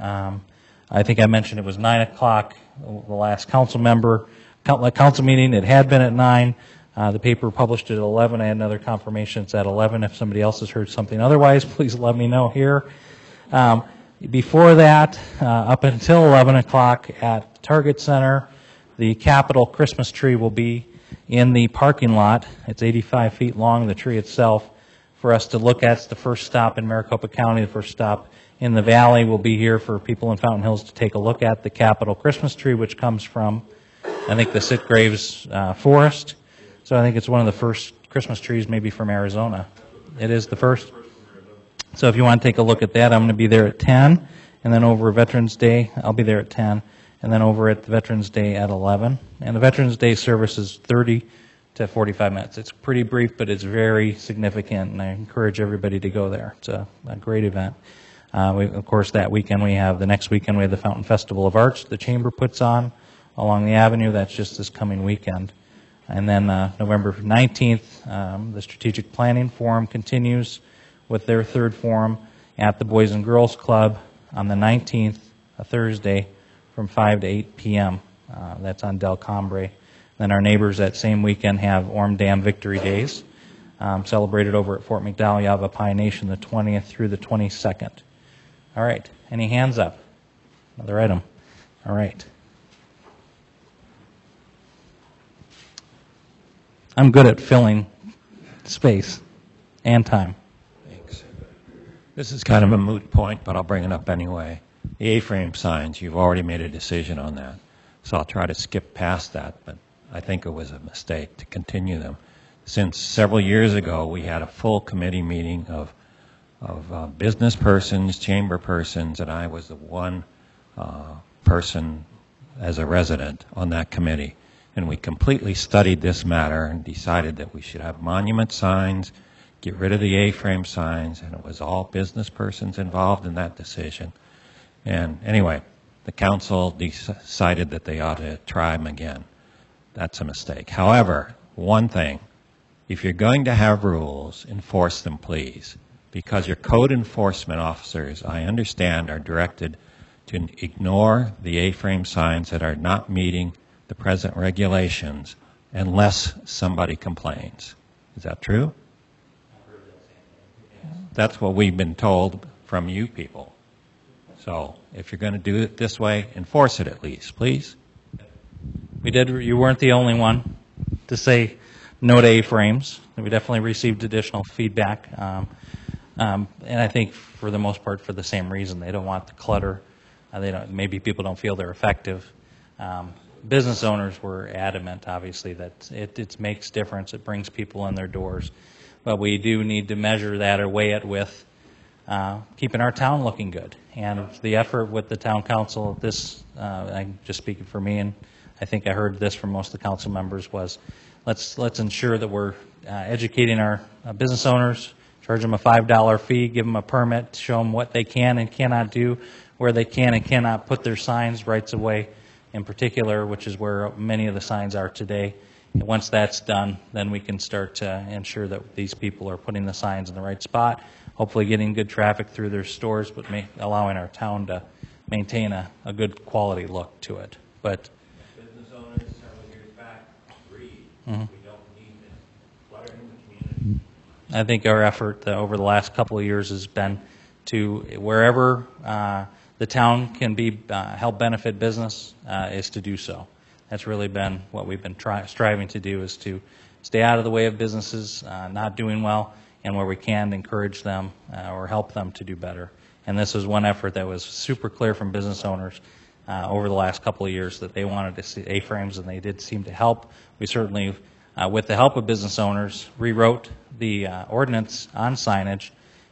I think I mentioned it was 9 o'clock, the last council meeting. It had been at 9. The paper published it at 11. I had another confirmation it's at 11. If somebody else has heard something otherwise, please let me know here. Before that, up until 11 o'clock at Target Center, the Capitol Christmas tree will be in the parking lot. It's 85 feet long, the tree itself, for us to look at. It's the first stop in Maricopa County, the first stop in the valley. We'll be here for people in Fountain Hills to take a look at the Capitol Christmas tree, which comes from, I think, the Sitgraves Forest. So I think it's one of the first Christmas trees maybe from Arizona. It is the first. So if you want to take a look at that, I'm going to be there at 10, and then over Veterans Day, I'll be there at 10, and then over at the Veterans Day at 11. And the Veterans Day service is 30 to 45 minutes. It's pretty brief, but it's very significant, and I encourage everybody to go there. It's a great event. Of course, that weekend the next weekend we have the Fountain Festival of Arts the Chamber puts on along the avenue. That's just this coming weekend. And then November 19th, the Strategic Planning Forum continues with their third forum at the Boys and Girls Club on the 19th, a Thursday, from 5 to 8 p.m. That's on Del Cambre. Then our neighbors that same weekend have Orm Dam Victory Days, celebrated over at Fort McDowell, Yavapai Nation, the 20th through the 22nd. All right, any hands up? Another item. All right. I'm good at filling space and time. Thanks. This is kind of a moot point, but I'll bring it up anyway. The A-frame signs, you've already made a decision on that, so I'll try to skip past that, but I think it was a mistake to continue them. Since several years ago, we had a full committee meeting of business persons, chamber persons, and I was the one person as a resident on that committee. And we completely studied this matter and decided that we should have monument signs, get rid of the A-frame signs, and it was all business persons involved in that decision. And anyway, the council decided that they ought to try them again. That's a mistake. However, one thing, if you're going to have rules, enforce them, please, because your code enforcement officers, I understand, are directed to ignore the A-frame signs that are not meeting the present regulations unless somebody complains. Is that true? That's what we've been told from you people. So if you're going to do it this way, enforce it at least, please. We did. You weren't the only one to say no to A-frames. We definitely received additional feedback. And I think for the most part for the same reason. They don't want the clutter. Maybe people don't feel they're effective. Business owners were adamant, obviously, that it makes difference. It brings people in their doors. But we do need to measure that or weigh it with keeping our town looking good. And the effort with the town council, I'm just speaking for me, and I think I heard this from most of the council members, was let's ensure that we're educating our business owners, charge them a $5 fee, give them a permit, show them what they can and cannot do, where they can and cannot put their signs, rights of way in particular, which is where many of the signs are today. And once that's done, then we can start to ensure that these people are putting the signs in the right spot, hopefully getting good traffic through their stores, but allowing our town to maintain a good quality look to it. But business owners several years back agreed we don't need this clutter in the community. I think our effort over the last couple of years has been to wherever the town can be help benefit business is to do so. That's really been what we've been striving to do, is to stay out of the way of businesses not doing well, and where we can encourage them or help them to do better. And this is one effort that was super clear from business owners over the last couple of years, that they wanted to see A-frames, and they did seem to help. We certainly, with the help of business owners, rewrote the ordinance on signage,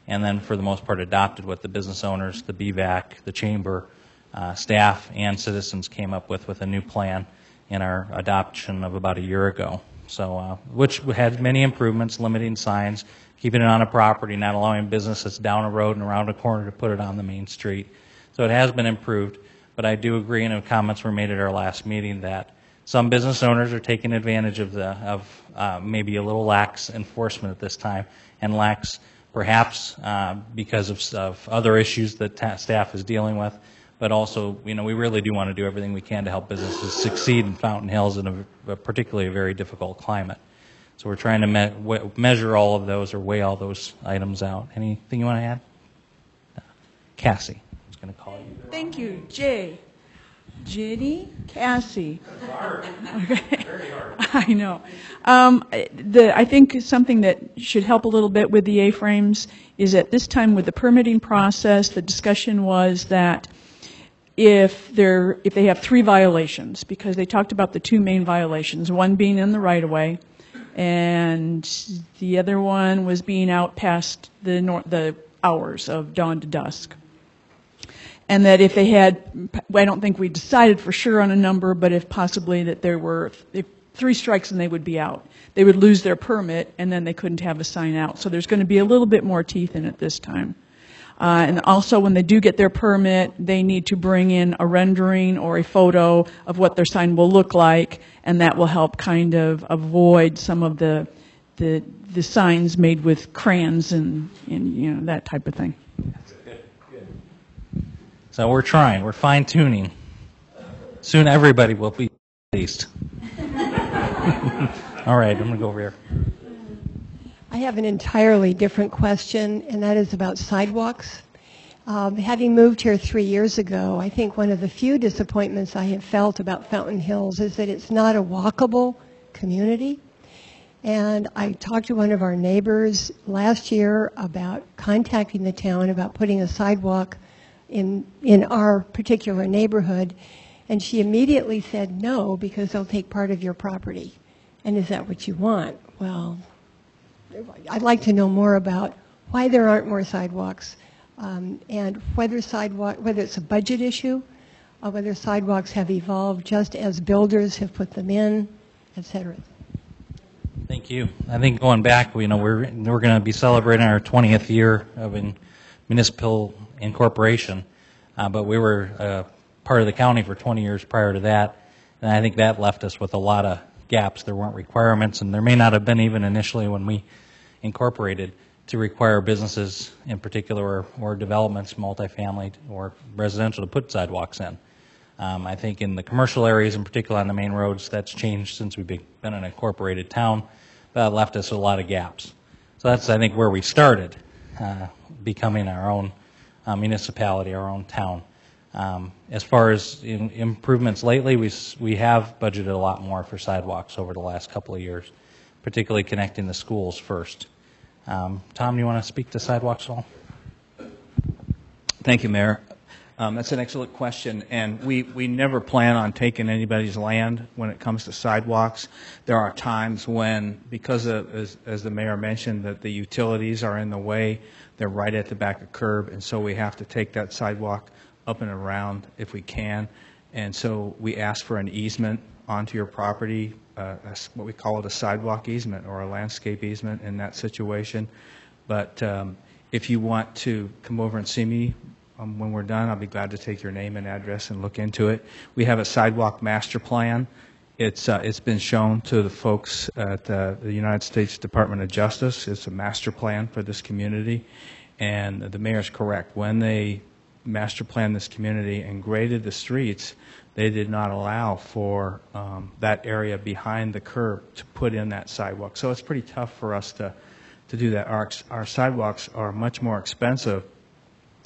and then for the most part adopted what the business owners, the BVAC, the chamber, staff, and citizens came up with a new plan in our adoption of about a year ago. So, which had many improvements, limiting signs, keeping it on a property, not allowing businesses down a road and around a corner to put it on the main street. So it has been improved, but I do agree, and comments were made at our last meeting, that some business owners are taking advantage of maybe a little lax enforcement at this time, and lax perhaps because of other issues that staff is dealing with. But also, we really do want to do everything we can to help businesses succeed in Fountain Hills in a particularly a very difficult climate. So we're trying to measure all of those, or weigh all those items out. Anything you want to add? Cassie, I was going to call you. Thank you, Jay. Ginny, Cassie. Okay. Very hard. I know. I think something that should help a little bit with the A-frames is, at this time with the permitting process, the discussion was that if they have 3 violations, because they talked about the 2 main violations, one being in the right-of-way, and the other one was being out past the hours of dawn to dusk. And that if they had, I don't think we decided for sure on a number, but if possibly that there were 3 strikes and they would be out, they would lose their permit, and then they couldn't have a sign out. So there's going to be a little bit more teeth in it this time. And also, when they do get their permit, they need to bring in a rendering or a photo of what their sign will look like, and that will help kind of avoid some of the signs made with crayons and that type of thing. So we're trying. We're fine-tuning. Soon everybody will be pleased. All right, I'm going to go over here. I have an entirely different question, and that is about sidewalks. Having moved here 3 years ago, I think one of the few disappointments I have felt about Fountain Hills is that it's not a walkable community. And I talked to one of our neighbors last year about contacting the town about putting a sidewalk in our particular neighborhood, and she immediately said no, because they'll take part of your property. And is that what you want? Well, I'd like to know more about why there aren't more sidewalks, and whether it's a budget issue, or whether sidewalks have evolved just as builders have put them in, et cetera. Thank you. I think going back, we're going to be celebrating our 20th year of municipal incorporation, but we were part of the county for 20 years prior to that, and I think that left us with a lot of gaps. There weren't requirements, and there may not have been even initially when we incorporated, to require businesses in particular, or developments, multifamily or residential, to put sidewalks in. I think in the commercial areas, in particular on the main roads, that's changed since we've been an incorporated town. That left us with a lot of gaps. So that's, I think, where we started, becoming our own municipality, our own town. As far as improvements lately, we have budgeted a lot more for sidewalks over the last couple of years, particularly connecting the schools first. Tom, do you want to speak to sidewalks at all? Thank you, Mayor. That's an excellent question, and we never plan on taking anybody's land when it comes to sidewalks. There are times when, because of, as the Mayor mentioned, that the utilities are in the way, they're right at the back of curb, and so we have to take that sidewalk up and around if we can. And so we ask for an easement onto your property, what we call it a sidewalk easement or a landscape easement in that situation. But if you want to come over and see me when we're done, I'll be glad to take your name and address and look into it. We have a sidewalk master plan. It's been shown to the folks at the United States Department of Justice. It's a master plan for this community, and the mayor's correct. When they master planned this community and graded the streets, they did not allow for that area behind the curb to put in that sidewalk. So it's pretty tough for us to do that. Our sidewalks are much more expensive.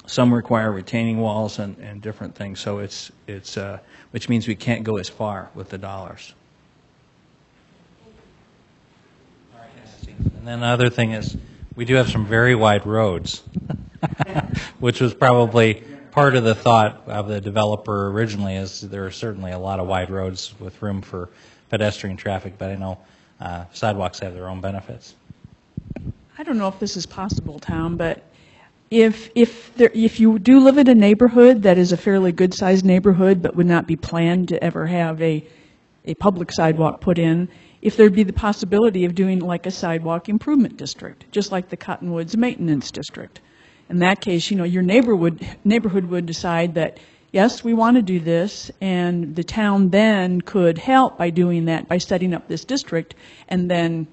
Some require retaining walls and different things, so it's which means we can't go as far with the dollars. And then the other thing is, we do have some very wide roads, which was probably part of the thought of the developer originally, is there are certainly a lot of wide roads with room for pedestrian traffic, but I know sidewalks have their own benefits. I don't know if this is possible, Tom, but if you do live in a neighborhood that is a fairly good-sized neighborhood but would not be planned to ever have a public sidewalk put in, if there'd be the possibility of doing like a sidewalk improvement district, just like the Cottonwoods Maintenance District. In that case, you know, your neighborhood would decide that, yes, we want to do this, and the town then could help by doing that, by setting up this district, and then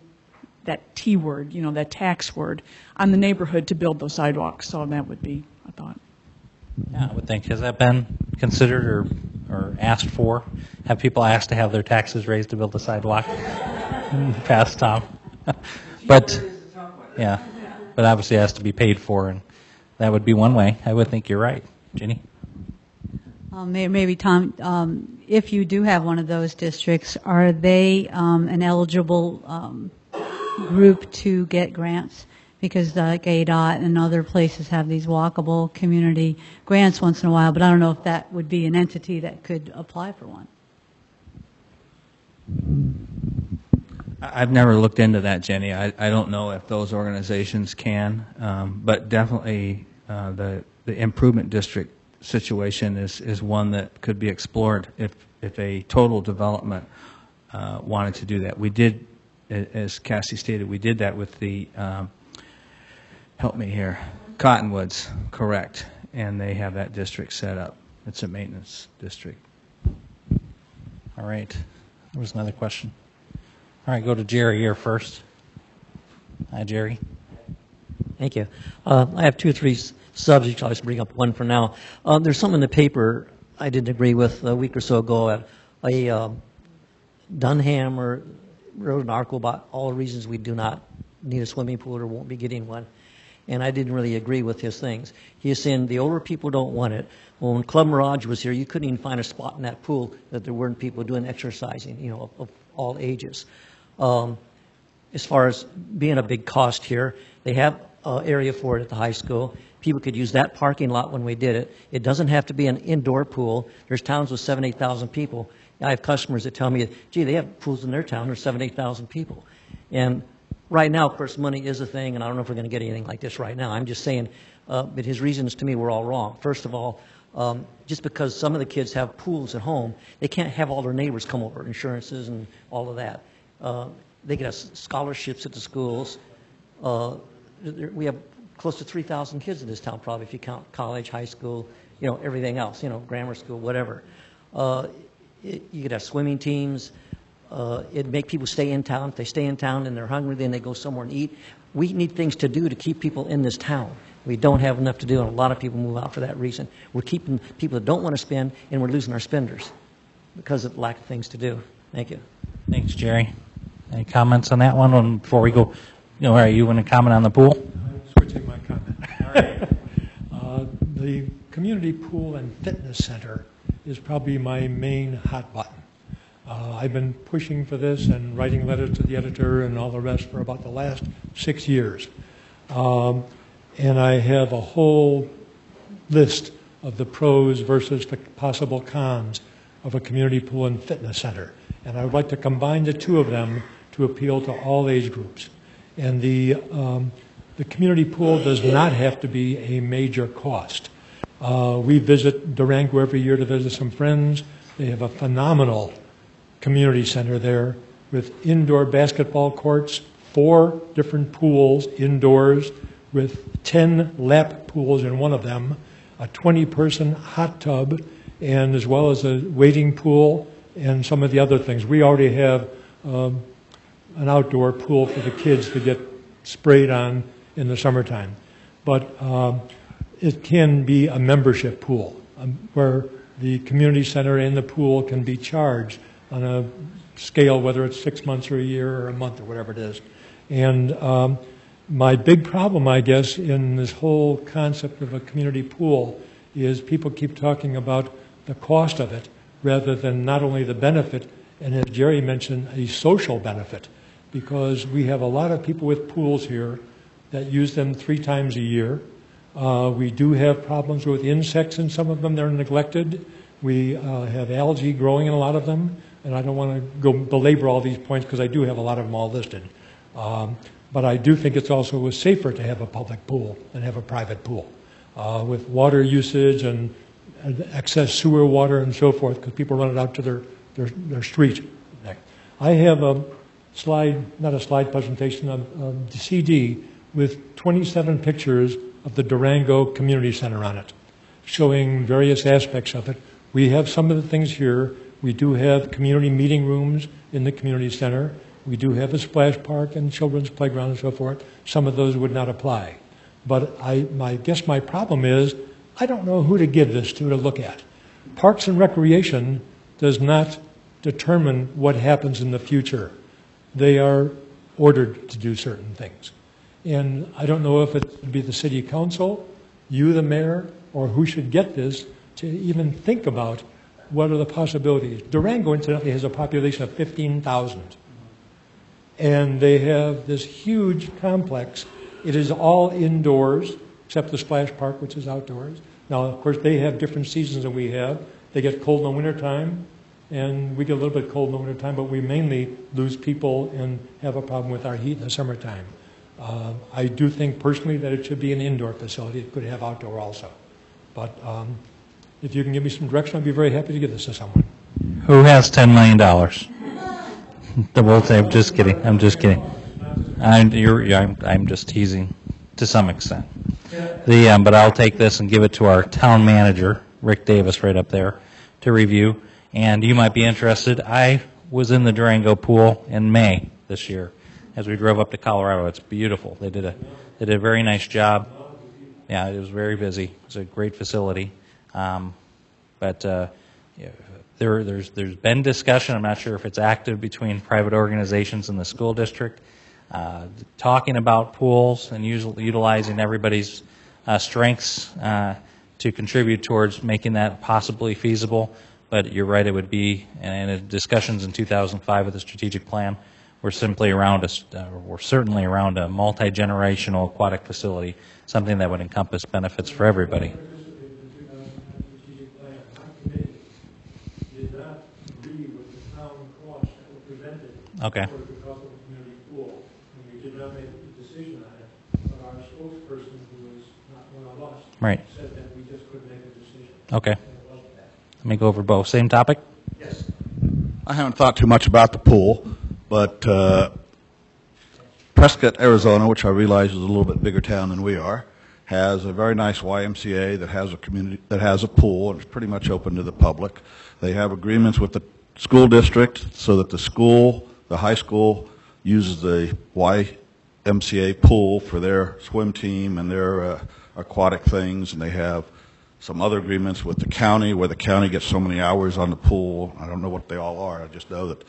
that T word, you know, that tax word, on the neighborhood to build those sidewalks. So that would be a thought. Yeah, I would think. Has that been considered or asked for? Have people asked to have their taxes raised to build a sidewalk? Past Tom. But, yeah, but obviously it has to be paid for, and that would be one way. I would think you're right. Ginny? Maybe, Tom, if you do have one of those districts, are they an eligible group to get grants? Because like ADOT and other places have these walkable community grants once in a while, but I don't know if that would be an entity that could apply for one. I've never looked into that, Jenny. I don't know if those organizations can, but definitely the improvement district situation is one that could be explored if a total development wanted to do that. We did, as Cassie stated, we did that with the, help me here, Cottonwoods, correct, and they have that district set up. It's a maintenance district. All right. There was another question. All right, go to Jerry here first. Hi, Jerry. Thank you. I have two or three subjects. I'll just bring up one for now. There's some in the paper I didn't agree with a week or so ago. Dunham wrote an article about all the reasons we do not need a swimming pool or won't be getting one. And I didn't really agree with his things. He is saying the older people don't want it. Well, when Club Mirage was here, you couldn't even find a spot in that pool that there weren't people doing exercising, you know, of all ages. As far as being a big cost here, they have an area for it at the high school. People could use that parking lot when we did it. It doesn't have to be an indoor pool. There's towns with 7,000, 8,000 people. I have customers that tell me, gee, they have pools in their town. There's 7,000, 8,000 people. And right now, of course, money is a thing, and I don't know if we're going to get anything like this right now. I'm just saying, but his reasons to me were all wrong. First of all, just because some of the kids have pools at home, they can't have all their neighbors come over, insurances and all of that. They get scholarships at the schools. We have close to 3,000 kids in this town, probably, if you count college, high school, you know, everything else, you know, grammar school, whatever. You could have swimming teams. It'd make people stay in town. If they stay in town and they're hungry, then they go somewhere and eat. We need things to do to keep people in this town. We don't have enough to do, and a lot of people move out for that reason. We're keeping people that don't want to spend, and we're losing our spenders because of lack of things to do. Thank you. Thanks, Jerry. Any comments on that one before we go? You know, you want to comment on the pool? I'm switching my comment. All right. The community pool and fitness center is probably my main hot button. I've been pushing for this and writing letters to the editor and all the rest for about the last 6 years. And I have a whole list of the pros versus the possible cons of a community pool and fitness center. And I would like to combine the two of them to appeal to all age groups. And the community pool does not have to be a major cost. We visit Durango every year to visit some friends. They have a phenomenal community center there with indoor basketball courts, 4 different pools indoors with 10 lap pools in one of them, a 20-person hot tub, and as well as a wading pool and some of the other things. We already have an outdoor pool for the kids to get sprayed on in the summertime. But it can be a membership pool where the community center and the pool can be charged on a scale, whether it's 6 months or a year or a month or whatever it is. And my big problem, I guess, in this whole concept of a community pool is people keep talking about the cost of it rather than not only the benefit, and as Jerry mentioned, a social benefit, because we have a lot of people with pools here that use them 3 times a year. We do have problems with insects in some of them. They're neglected. We have algae growing in a lot of them, and I don't want to go belabor all these points because I do have a lot of them all listed. But I do think it's also safer to have a public pool than have a private pool with water usage and excess sewer water and so forth, because people run it out to their street. I have a slide, not a slide presentation, a CD with 27 pictures of the Durango Community Center on it, showing various aspects of it. We have some of the things here. We do have community meeting rooms in the community center. We do have a splash park and children's playground and so forth. Some of those would not apply. But I guess my problem is I don't know who to give this to look at. Parks and Recreation does not determine what happens in the future. They are ordered to do certain things. And I don't know if it would be the city council, you, the mayor, or who should get this to even think about what are the possibilities. Durango, incidentally, has a population of 15,000. And they have this huge complex. It is all indoors, except the splash park, which is outdoors. Now, of course, they have different seasons than we have. They get cold in the wintertime, and we get a little bit cold in the wintertime, but we mainly lose people and have a problem with our heat in the summertime. I do think personally that it should be an indoor facility. It could have outdoor also. But if you can give me some direction, I'd be very happy to give this to someone. Who has $10 million? I'm just kidding. I'm just kidding. I'm just teasing to some extent. But I'll take this and give it to our town manager, Rick Davis, right up there, to review. And you might be interested. I was in the Durango pool in May this year as we drove up to Colorado. It's beautiful. They did a very nice job. Yeah, it was very busy. It was a great facility. There's been discussion, I'm not sure if it's active, between private organizations and the school district, talking about pools and utilizing everybody's strengths to contribute towards making that possibly feasible. But you're right, it would be, and in discussions in 2005 with the strategic plan, we're certainly around a multi-generational aquatic facility, something that would encompass benefits for everybody. Okay. For the cost of a community pool, and we did not make a decision on it, but our spokesperson, who was not one of us, right, said that we just couldn't make a decision. Okay. Let me go over both. Same topic? Yes. I haven't thought too much about the pool, but Prescott, Arizona, which I realize is a little bit bigger town than we are, has a very nice YMCA that has a community, that has a pool, and it's pretty much open to the public. They have agreements with the school district so that the high school uses the YMCA pool for their swim team and their aquatic things, and they have some other agreements with the county where the county gets so many hours on the pool. I don't know what they all are. I just know that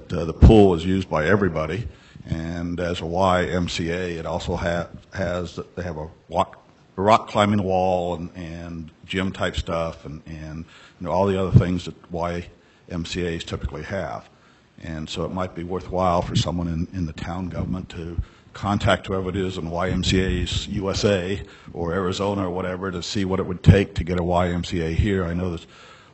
the pool is used by everybody, and as a YMCA, it also they have a rock climbing wall and gym type stuff and all the other things that YMCAs typically have. And so it might be worthwhile for someone in the town government to contact whoever it is in YMCA's USA or Arizona or whatever to see what it would take to get a YMCA here. I know that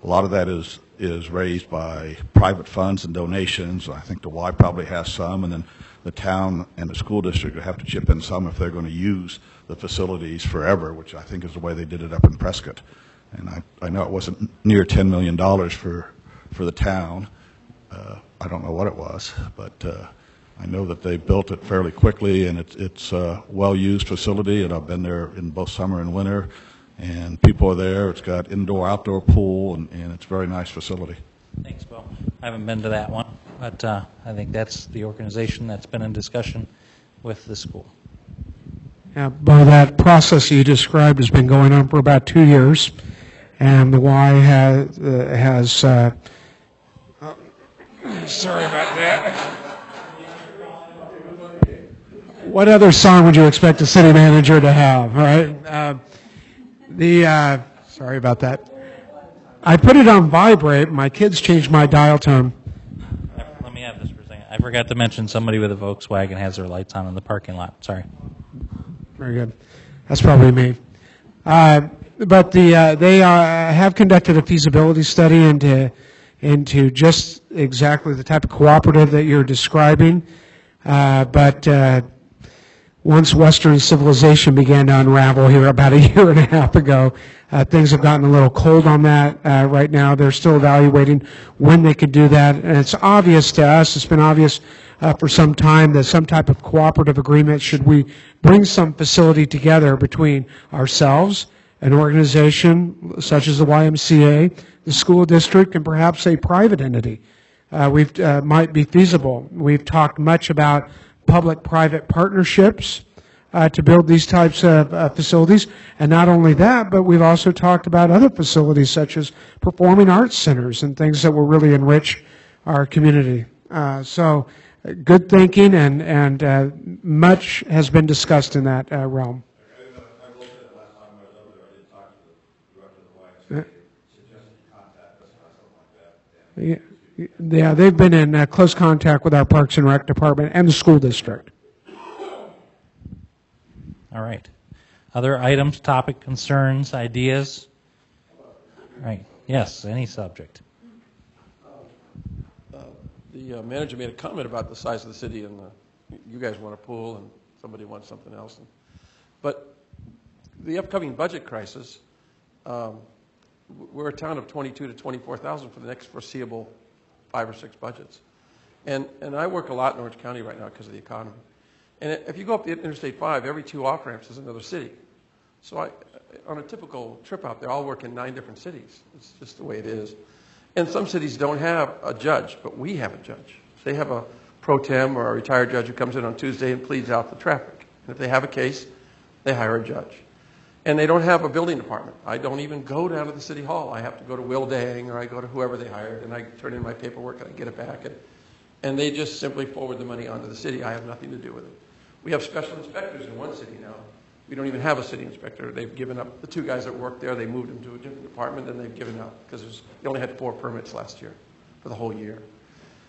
a lot of that is raised by private funds and donations. I think the Y probably has some, and then the town and the school district would have to chip in some if they're going to use the facilities forever, which I think is the way they did it up in Prescott. And I know it wasn't near $10 million for the town. I don't know what it was, but I know that they built it fairly quickly, and it's a well-used facility, and I've been there in both summer and winter, and people are there. It's got indoor-outdoor pool, and it's a very nice facility. Thanks, Bill. I haven't been to that one, but I think that's the organization that's been in discussion with the school. Yeah, well, that process you described has been going on for about 2 years, and the Y has sorry about that. What other song would you expect a city manager to have, right? Sorry about that. I put it on vibrate. My kids changed my dial tone. Let me have this for a second. I forgot to mention somebody with a Volkswagen has their lights on in the parking lot. Sorry. Very good. That's probably me. But they have conducted a feasibility study into just exactly the type of cooperative that you're describing. But once Western civilization began to unravel here about a year and a half ago, things have gotten a little cold on that right now. They're still evaluating when they could do that. And it's obvious to us, it's been obvious for some time, that some type of cooperative agreement, should we bring some facility together between ourselves, an organization such as the YMCA, the school district, and perhaps a private entity, might be feasible. We've talked much about public-private partnerships to build these types of facilities. And not only that, but we've also talked about other facilities such as performing arts centers and things that will really enrich our community. So good thinking, and much has been discussed in that realm. Yeah, they've been in close contact with our Parks and Rec department and the school district. All right. Other items, topic, concerns, ideas? All right. Yes, any subject. The manager made a comment about the size of the city, and you guys want a pool, and somebody wants something else. But the upcoming budget crisis, we're a town of 22,000 to 24,000 for the next foreseeable 5 or 6 budgets. And I work a lot in Orange County right now because of the economy. And if you go up the Interstate 5, every 2 off-ramps is another city. So on a typical trip out there, I'll work in 9 different cities. It's just the way it is. And some cities don't have a judge, but we have a judge. They have a pro tem or a retired judge who comes in on Tuesday and pleads out the traffic. And if they have a case, they hire a judge. And they don't have a building department. I don't even go down to the city hall. I have to go to Will Dang, or I go to whoever they hired, and I turn in my paperwork and I get it back. And they just simply forward the money onto the city. I have nothing to do with it. We have special inspectors in one city now. We don't even have a city inspector. They've given up. The 2 guys that worked there, they moved them to a different department, and they've given up because they only had 4 permits last year for the whole year.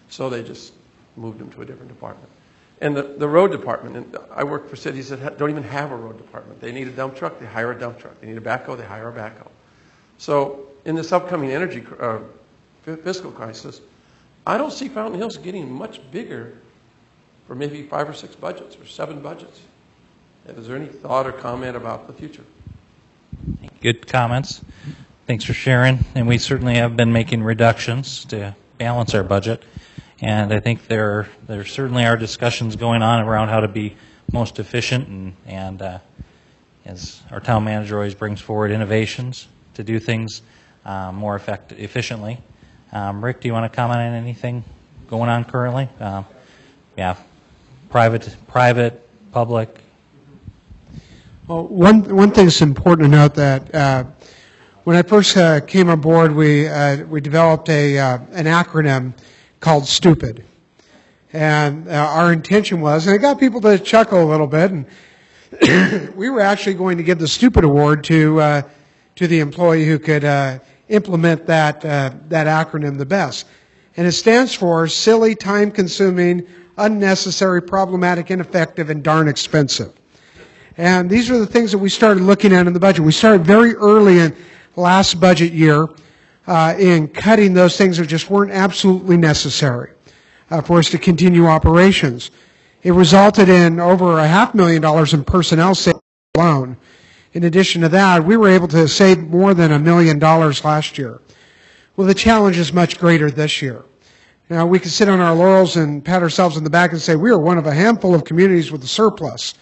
So they just moved them to a different department. And the road department, and I work for cities that don't even have a road department. They need a dump truck, they hire a dump truck. They need a backhoe, they hire a backhoe. So in this upcoming energy fiscal crisis, I don't see Fountain Hills getting much bigger for maybe 5 or 6 budgets or 7 budgets. Is there any thought or comment about the future? Good comments. Thanks for sharing. And we certainly have been making reductions to balance our budget. And I think there certainly are discussions going on around how to be most efficient, and as our town manager always brings forward innovations to do things more efficiently. Rick, do you want to comment on anything going on currently? Yeah, private, public. Well, one thing that's important to note that when I first came on board, we developed an acronym called STUPID. And our intention was, and it got people to chuckle a little bit, and we were actually going to give the STUPID award to the employee who could implement that acronym the best. And it stands for silly, time-consuming, unnecessary, problematic, ineffective, and darn expensive. And these are the things that we started looking at in the budget. We started very early in last budget year in cutting those things that just weren't absolutely necessary for us to continue operations. It resulted in over $500,000 in personnel savings alone. In addition to that, we were able to save more than $1 million last year. Well, the challenge is much greater this year. Now, we can sit on our laurels and pat ourselves on the back and say we are one of a handful of communities with a surplus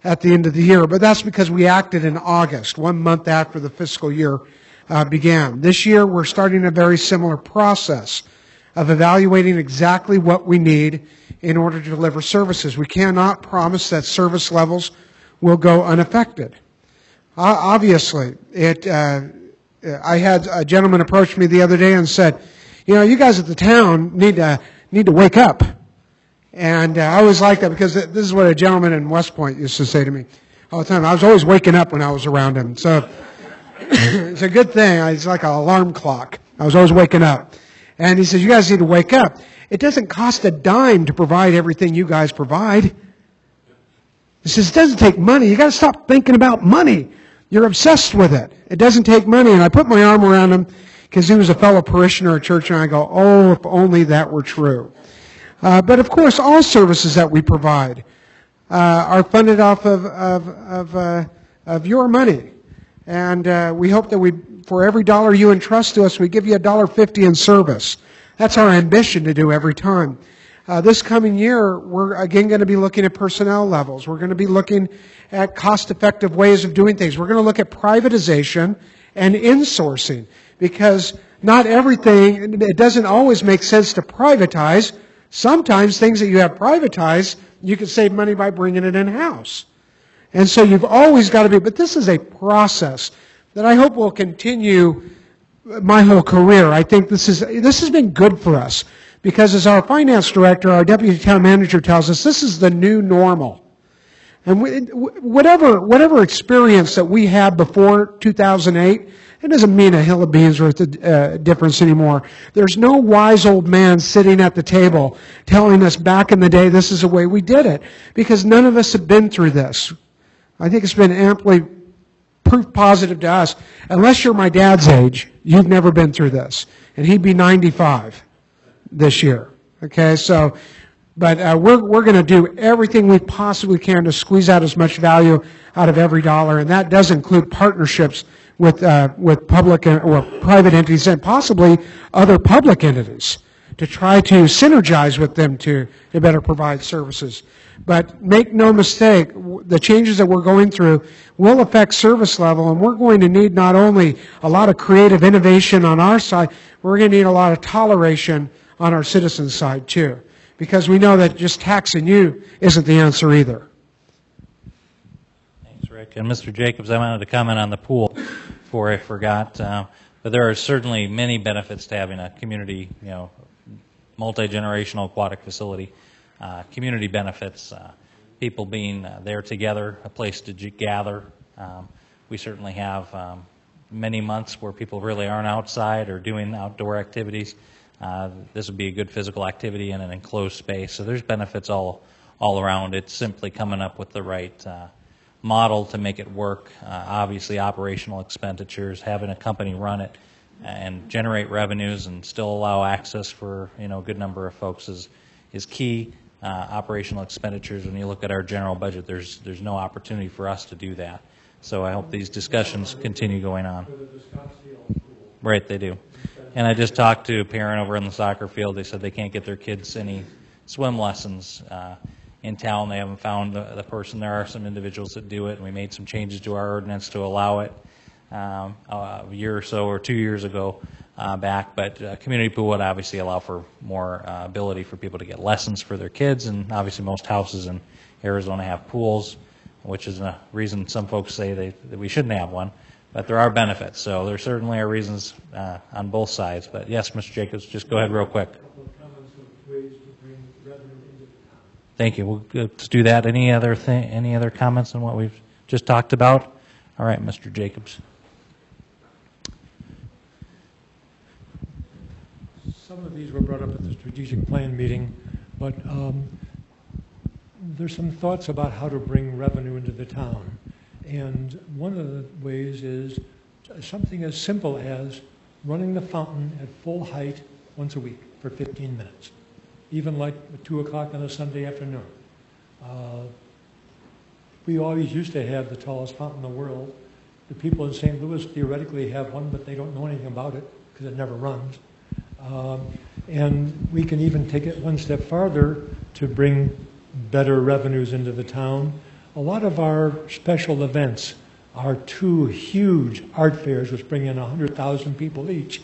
at the end of the year, but that's because we acted in August, 1 month after the fiscal year began. This year, we're starting a very similar process of evaluating exactly what we need in order to deliver services. We cannot promise that service levels will go unaffected. Obviously, I had a gentleman approach me the other day and said, you know, you guys at the town need to wake up. And I always like that because this is what a gentleman in West Point used to say to me all the time. I was always waking up when I was around him. So it's a good thing. It's like an alarm clock. I was always waking up. And he says, you guys need to wake up. It doesn't cost a dime to provide everything you guys provide. He says, it doesn't take money. You got to stop thinking about money. You're obsessed with it. It doesn't take money. And I put my arm around him because he was a fellow parishioner at church, and I go, oh, if only that were true. But of course, all services that we provide are funded off of your money. And we hope that for every dollar you entrust to us, we give you $1.50 in service. That's our ambition to do every time. This coming year, we're again going to be looking at personnel levels. We're going to be looking at cost-effective ways of doing things. We're going to look at privatization and insourcing, because not everything, it doesn't always make sense to privatize. Sometimes things that you have privatized, you can save money by bringing it in-house. And so you've always got to be, but this is a process that I hope will continue my whole career. I think this has been good for us, because as our finance director, our deputy town manager tells us, this is the new normal. And whatever experience that we had before 2008, it doesn't mean a hill of beans worth of difference anymore. There's no wise old man sitting at the table telling us back in the day this is the way we did it, because none of us have been through this. I think it's been amply proof positive to us. Unless you're my dad's age, you've never been through this. And he'd be 95 this year. Okay, so, but we're going to do everything we possibly can to squeeze out as much value out of every dollar, and that does include partnerships with public or private entities and possibly other public entities to try to synergize with them to better provide services. But make no mistake, the changes that we're going through will affect service level, and we're going to need not only a lot of creative innovation on our side, we're going to need a lot of toleration on our citizens' side too, because we know that just taxing you isn't the answer either. Thanks, Rick. And Mr. Jacobs, I wanted to comment on the pool before I forgot. But there are certainly many benefits to having a community, multi-generational aquatic facility. Community benefits, people being there together, a place to gather. We certainly have many months where people really aren't outside or doing outdoor activities. This would be a good physical activity in an enclosed space. So there's benefits all around. It's simply coming up with the right model to make it work. Obviously, operational expenditures, having a company run it and generate revenues and still allow access for a good number of folks is key. Operational expenditures, when you look at our general budget, there's no opportunity for us to do that. So I hope these discussions continue going on. Right, they do. And I just talked to a parent over in the soccer field. They said they can't get their kids any swim lessons in town. They haven't found the person. There are some individuals that do it, and we made some changes to our ordinance to allow it a year or so or 2 years ago back. But community pool would obviously allow for more ability for people to get lessons for their kids, and obviously most houses in Arizona have pools, which is a reason some folks say that we shouldn't have one. But there are benefits, so there certainly are reasons on both sides. But yes, Mr. Jacobs, just go ahead real quick. Thank you. Let's do that. Any other comments on what we've just talked about? All right, Mr. Jacobs. Some of these were brought up at the strategic plan meeting, but there's some thoughts about how to bring revenue into the town. And one of the ways is something as simple as running the fountain at full height once a week for 15 minutes, even like at 2 o'clock on a Sunday afternoon. We always used to have the tallest fountain in the world. The people in St. Louis theoretically have one, but they don't know anything about it because it never runs. And we can even take it one step farther to bring better revenues into the town. A lot of our special events, our two huge art fairs, which bring in 100,000 people each,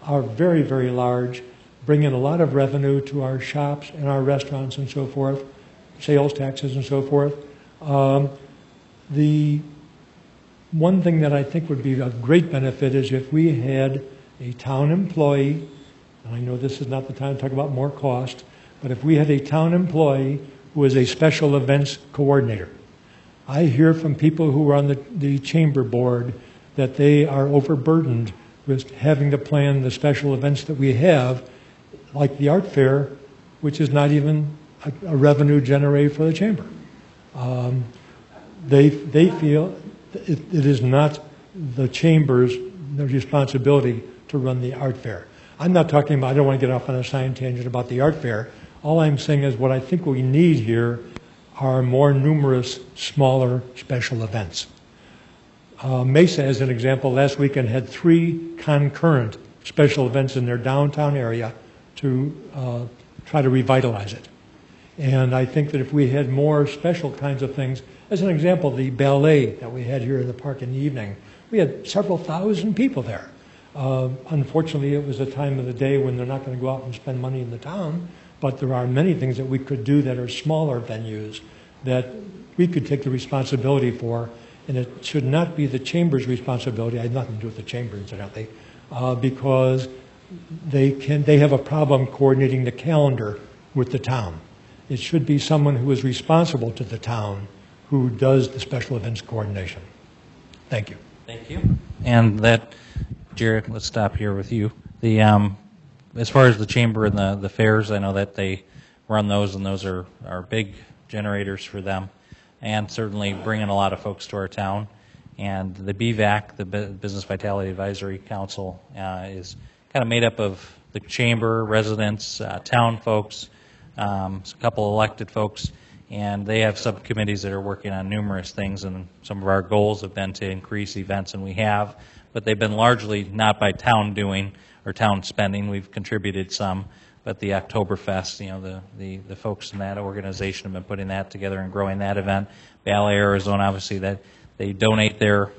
are very, very large, bring in a lot of revenue to our shops and our restaurants and so forth, sales taxes and so forth. The one thing that I think would be a great benefit is if we had a town employee, and I know this is not the time to talk about more cost, but if we had a town employee who is a special events coordinator. I hear from people who are on the chamber board that they are overburdened with having to plan the special events that we have, like the art fair, which is not even a revenue generator for the chamber. They feel it is not the chamber's responsibility to run the art fair. I'm not talking about, I don't want to get off on a side tangent about the art fair. All I'm saying is what I think we need here are more numerous, smaller special events. Mesa, as an example, last weekend had 3 concurrent special events in their downtown area to try to revitalize it. And I think that if we had more special kinds of things, as an example, the ballet that we had here in the park in the evening, we had several thousand people there. Unfortunately, it was a time of the day when they're not going to go out and spend money in the town, but there are many things that we could do that are smaller venues that we could take the responsibility for, and it should not be the chamber's responsibility. I had nothing to do with the chamber, incidentally, because they have a problem coordinating the calendar with the town. It should be someone who is responsible to the town who does the special events coordination. Thank you. Thank you. And that, Jared, let's stop here with you. As far as the chamber and the fairs, I know that they run those, and those are big generators for them, and certainly bringing a lot of folks to our town. And the BVAC, the Business Vitality Advisory Council, is kind of made up of the chamber, residents, town folks, a couple elected folks, and they have subcommittees that are working on numerous things, and some of our goals have been to increase events, and we have, but they've been largely not by town doing or town spending. We've contributed some, but the Oktoberfest, you know, the folks in that organization have been putting that together and growing that event. Ballet Arizona, obviously, that they donate their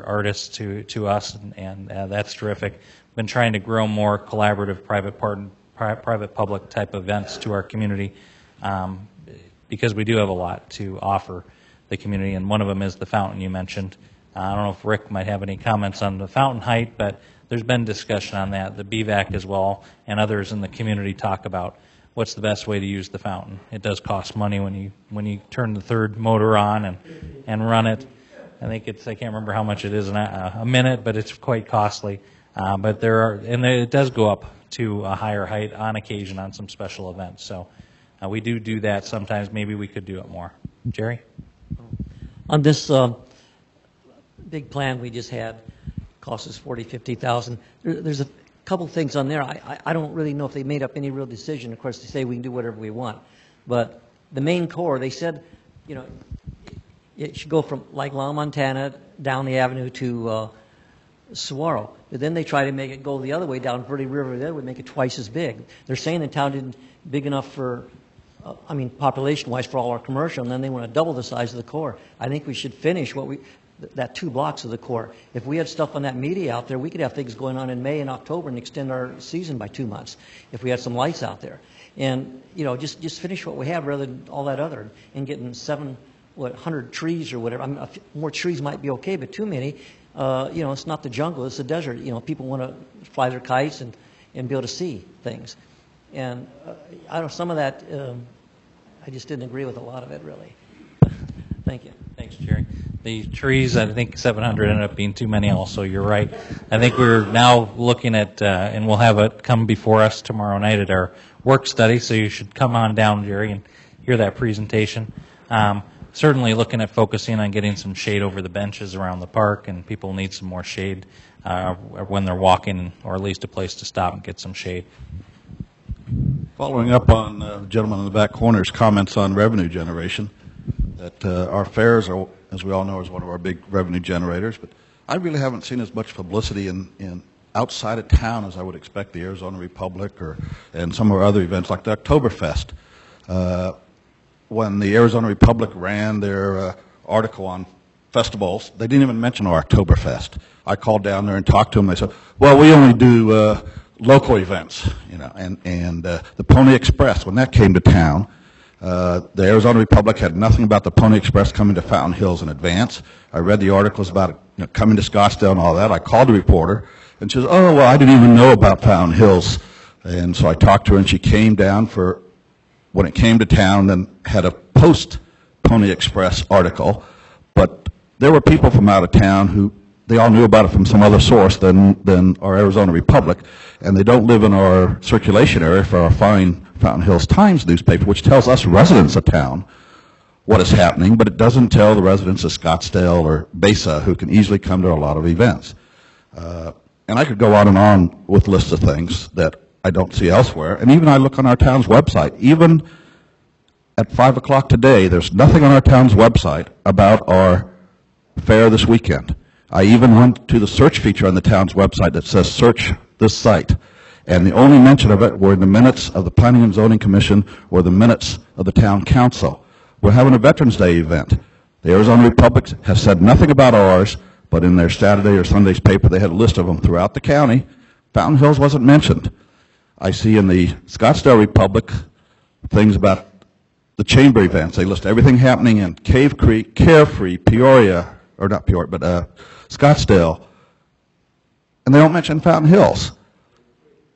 artists to us, and that's terrific. Been trying to grow more collaborative private-public type events to our community, because we do have a lot to offer the community, and one of them is the fountain you mentioned. I don't know if Rick might have any comments on the fountain height, but there's been discussion on that. The BVAC as well, and others in the community talk about what's the best way to use the fountain. It does cost money when you turn the third motor on and run it. I think I can't remember how much it is a minute, but it's quite costly. But it does go up to a higher height on occasion on some special events. So we do that sometimes. Maybe we could do it more. Jerry? On this big plan we just had, cost us $40,000-$50,000. There's a couple things on there. I don't really know if they made up any real decision. Of course, they say we can do whatever we want. But the main core, they said, you know, it should go from like La Montana down the avenue to Saguaro. But then they try to make it go the other way down Verde River. That would make it twice as big. They're saying the town didn't big enough for, population-wise for all our commercial, and then they want to double the size of the core. I think we should finish that 2 blocks of the core. If we had stuff on that media out there, we could have things going on in May and October and extend our season by 2 months if we had some lights out there. And, you know, just finish what we have rather than all that other, and getting 100 trees or whatever. More trees might be okay, but too many, you know, it's not the jungle, it's the desert. You know, people want to fly their kites and be able to see things. And I don't, some of that, I just didn't agree with a lot of it, really. Thank you. Thanks, Jerry. The trees, I think 700 ended up being too many also, you're right. I think we're now looking at, and we'll have it come before us tomorrow night at our work study, so you should come on down, Jerry, and hear that presentation. Certainly looking at focusing on getting some shade over the benches around the park, and people need some more shade when they're walking, or at least a place to stop and get some shade. Following up on the gentleman in the back corner's comments on revenue generation, that our fairs are, as we all know, is one of our big revenue generators, but I really haven't seen as much publicity in outside of town as I would expect the Arizona Republic and some of our other events like the Oktoberfest. When the Arizona Republic ran their article on festivals, they didn't even mention our Oktoberfest. I called down there and talked to them. They said, well, we only do local events, you know, and the Pony Express, when that came to town, the Arizona Republic had nothing about the Pony Express coming to Fountain Hills in advance. I read the articles about it, you know, coming to Scottsdale and all that. I called the reporter, and she says, oh, well, I didn't even know about Fountain Hills. And so I talked to her, and she came down for, when it came to town, and had a post-Pony Express article. But there were people from out of town who, they all knew about it from some other source than our Arizona Republic, and they don't live in our circulation area for our fine Fountain Hills Times newspaper, which tells us residents of town what is happening, but it doesn't tell the residents of Scottsdale or Besa, who can easily come to a lot of events. And I could go on and on with lists of things that I don't see elsewhere. And even I look on our town's website. Even at 5 o'clock today, there's nothing on our town's website about our fair this weekend. I even went to the search feature on the town's website that says search this site. And the only mention of it were in the minutes of the Planning and Zoning Commission or the minutes of the town council. We're having a Veterans Day event. The Arizona Republic has said nothing about ours, but in their Saturday or Sunday's paper, they had a list of them throughout the county. Fountain Hills wasn't mentioned. I see in the Scottsdale Republic things about the chamber events. They list everything happening in Cave Creek, Carefree, Peoria, or not Peoria, but Scottsdale, and they don't mention Fountain Hills.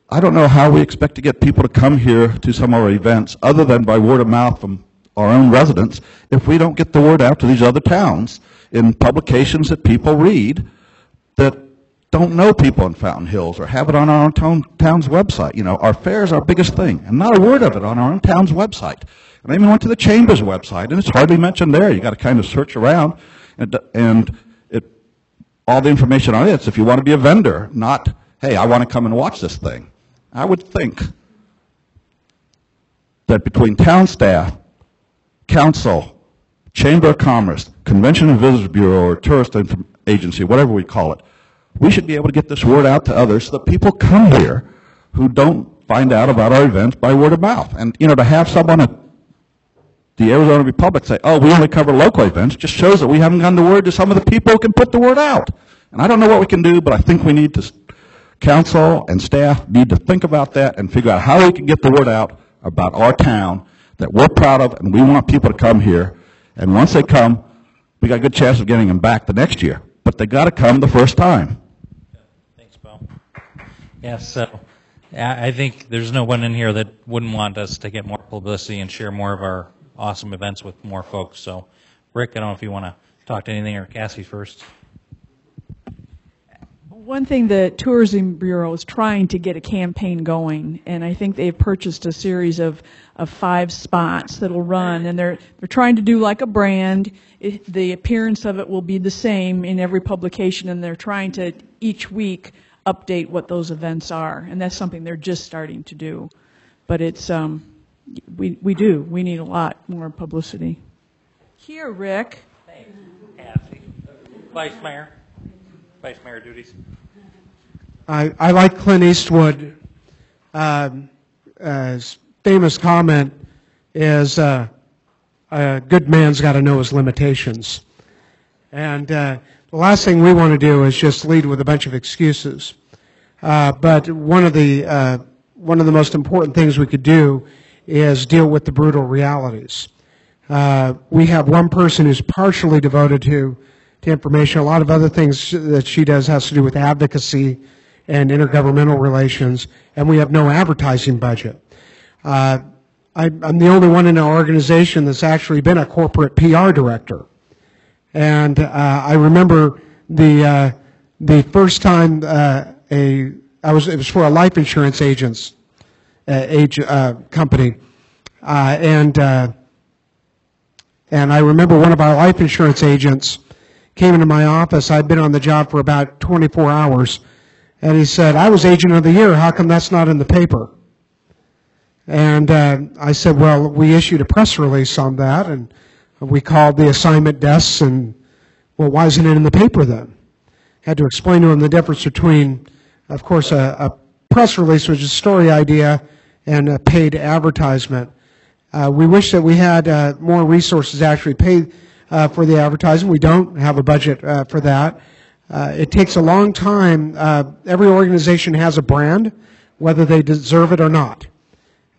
I don't know how we expect to get people to come here to some of our events other than by word of mouth from our own residents if we don't get the word out to these other towns in publications that people read that don't know people in Fountain Hills or have it on our own town's website. You know, our fair is our biggest thing, and not a word of it on our own town's website. And I even went to the Chamber's website, and it's hardly mentioned there. You got to kind of search around, and all the information on it is if you want to be a vendor, not, hey, I want to come and watch this thing. I would think that between town staff, council, Chamber of Commerce, Convention and Visitors Bureau, or Tourist Agency, whatever we call it, we should be able to get this word out to others so that people come here who don't find out about our events by word of mouth. And, you know, to have someone at the Arizona Republic say, oh, we only cover local events, just shows that we haven't gotten the word to some of the people who can put the word out. And I don't know what we can do, but I think we need to, council and staff need to think about that and figure out how we can get the word out about our town that we're proud of, and we want people to come here. And once they come, we got a good chance of getting them back the next year. But they got to come the first time. Thanks, Bo. Yeah, so I think there's no one in here that wouldn't want us to get more publicity and share more of our awesome events with more folks. So, Rick, I don't know if you want to talk to anything, or Cassie first. One thing, the Tourism Bureau is trying to get a campaign going, and I think they've purchased a series of 5 spots that'll run, and they're trying to do like a brand. The appearance of it will be the same in every publication, and they're trying to each week update what those events are, and that's something they're just starting to do. But it's we need a lot more publicity. Here, Rick. Thanks, Cassie. Vice Mayor duties. I like Clint Eastwood. Famous comment is, a good man's got to know his limitations. And the last thing we want to do is just lead with a bunch of excuses. But one of the most important things we could do is deal with the brutal realities. We have one person who's partially devoted to information. A lot of other things that she does has to do with advocacy and intergovernmental relations, and we have no advertising budget. I'm the only one in our organization that's actually been a corporate PR director. And I remember the first time it was for a life insurance company, and I remember one of our life insurance agents came into my office. I'd been on the job for about 24 hours, and he said, "I was Agent of the Year. How come that's not in the paper?" And I said, "Well, we issued a press release on that, and we called the assignment desks, and, well, why isn't it in the paper then?" Had to explain to him the difference between of course, a press release, which is a story idea, and a paid advertisement. We wish that we had more resources to actually pay for the advertising. We don't have a budget for that. It takes a long time. Every organization has a brand, whether they deserve it or not.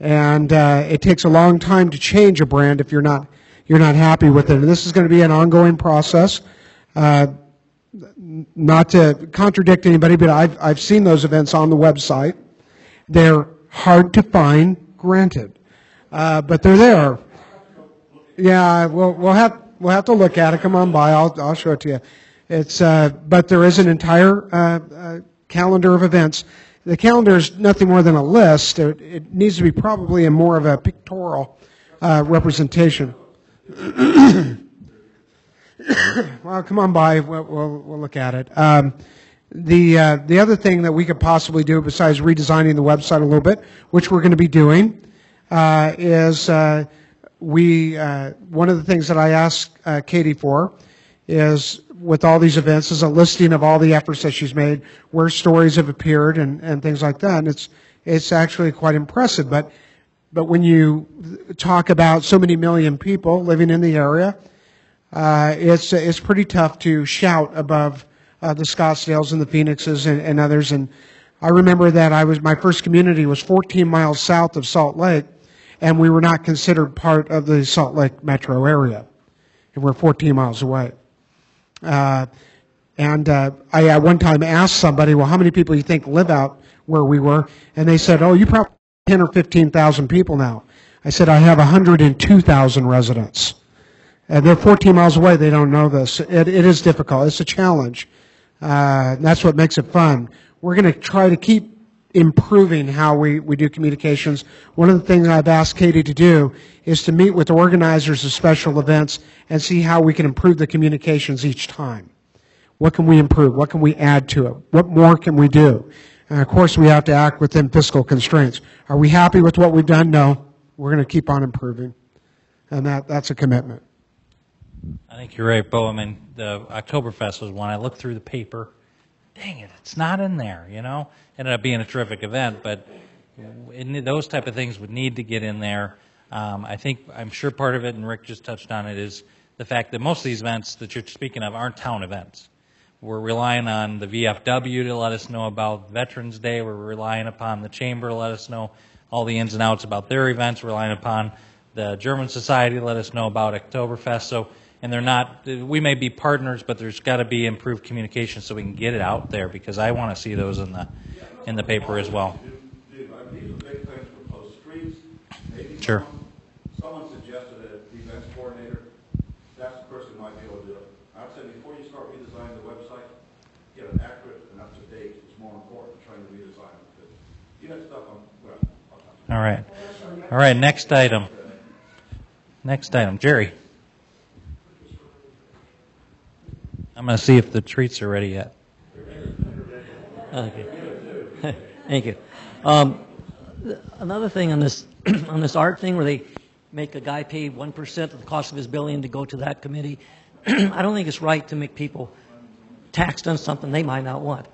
And it takes a long time to change a brand if you're not happy with it. And this is going to be an ongoing process. Not to contradict anybody, but I've seen those events on the website. They're hard to find, granted, but they're there. Yeah, we'll have to look at it. Come on by. I'll show it to you. It's but there is an entire calendar of events. The calendar is nothing more than a list. It needs to be probably in more of a pictorial representation. Well, come on by. We'll look at it. The other thing that we could possibly do, besides redesigning the website a little bit, which we're going to be doing, is one of the things that I asked Katie for is, with all these events, is a listing of all the efforts that she's made, where stories have appeared, and things like that. And it's actually quite impressive. But when you talk about so many million people living in the area, it's pretty tough to shout above the Scottsdales and the Phoenixes and others. And I remember that my first community was 14 miles south of Salt Lake, and we were not considered part of the Salt Lake metro area. And we're 14 miles away. I at one time asked somebody, well, how many people do you think live out where we were? And they said, oh, you probably have 10 or 15,000 people now. I said, I have 102,000 residents. And they're 14 miles away. They don't know this. It is difficult. It's a challenge. That's what makes it fun. We're going to try to keep improving how we do communications. One of the things I've asked Katie to do is to meet with organizers of special events and see how we can improve the communications each time. What can we improve? What can we add to it? What more can we do? And of course, we have to act within fiscal constraints. Are we happy with what we've done? No. We're going to keep on improving. And that's a commitment. I think you're right, Bo. I mean, the Oktoberfest was one. I looked through the paper. Dang it, it's not in there, you know? Ended up being a terrific event, but those type of things would need to get in there. I'm sure part of it, and Rick just touched on it, is the fact that most of these events that you're speaking of aren't town events. We're relying on the VFW to let us know about Veterans Day. We're relying upon the Chamber to let us know all the ins and outs about their events. We're relying upon the German Society to let us know about Oktoberfest. So, and they're not, we may be partners, but there's got to be improved communication so we can get it out there, because I want to see those in the paper as well. These are big things for closed streets. Maybe sure. Someone suggested an events coordinator. That's the person who might be able to do it. I'd say before you start redesigning the website, get it accurate and up to date. It's more important than trying to redesign it. Because you have stuff on, well, all right. All right, next item. Next item. Jerry. I'm going to see if the treats are ready yet. Okay. Thank you. Another thing on this on this art thing where they make a guy pay 1% of the cost of his billing to go to that committee, I don't think it's right to make people taxed on something they might not want.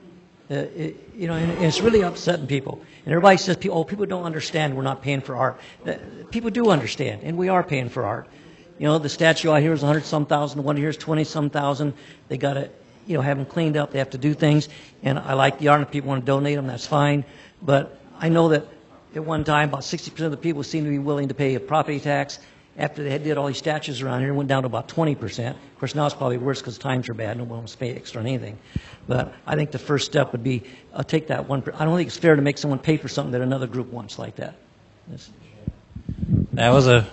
And it's really upsetting people. And everybody says, people don't understand we're not paying for art. People do understand, and we are paying for art. You know, the statue out here is 100-some thousand, the one here is 20-some thousand. They got to, have them cleaned up. They have to do things. And I like the art, and if people want to donate them, that's fine. But I know that at one time, about 60% of the people seemed to be willing to pay a property tax. After they did all these statues around here, it went down to about 20%. Of course, now it's probably worse because times are bad. No one wants to pay extra on anything. But I think the first step would be take that 1%. I don't think it's fair to make someone pay for something that another group wants like that. That was a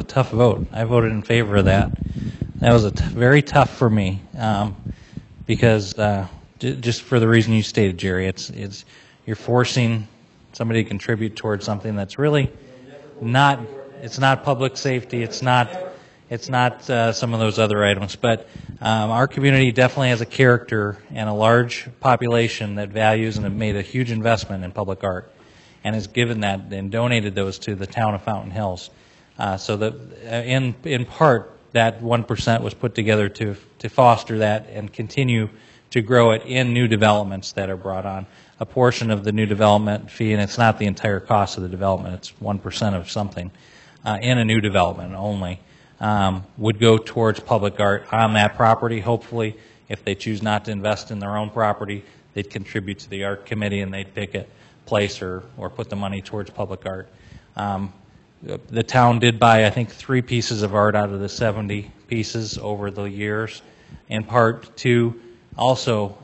tough vote. I voted in favor of that. That was very tough for me because just for the reason you stated, Jerry, it's you're forcing somebody to contribute towards something that's really not. It's not public safety. It's not some of those other items. But our community definitely has a character and a large population that values and have made a huge investment in public art, and has given that and donated those to the town of Fountain Hills. So that in part that 1% was put together to foster that and continue to grow it in new developments that are brought on. A portion of the new development fee, and it's not the entire cost of the development, it's 1% of something, in a new development only, would go towards public art on that property. Hopefully, if they choose not to invest in their own property, they'd contribute to the art committee and they'd pick a place or put the money towards public art. The town did buy, I think, 3 pieces of art out of the 70 pieces over the years, in part to also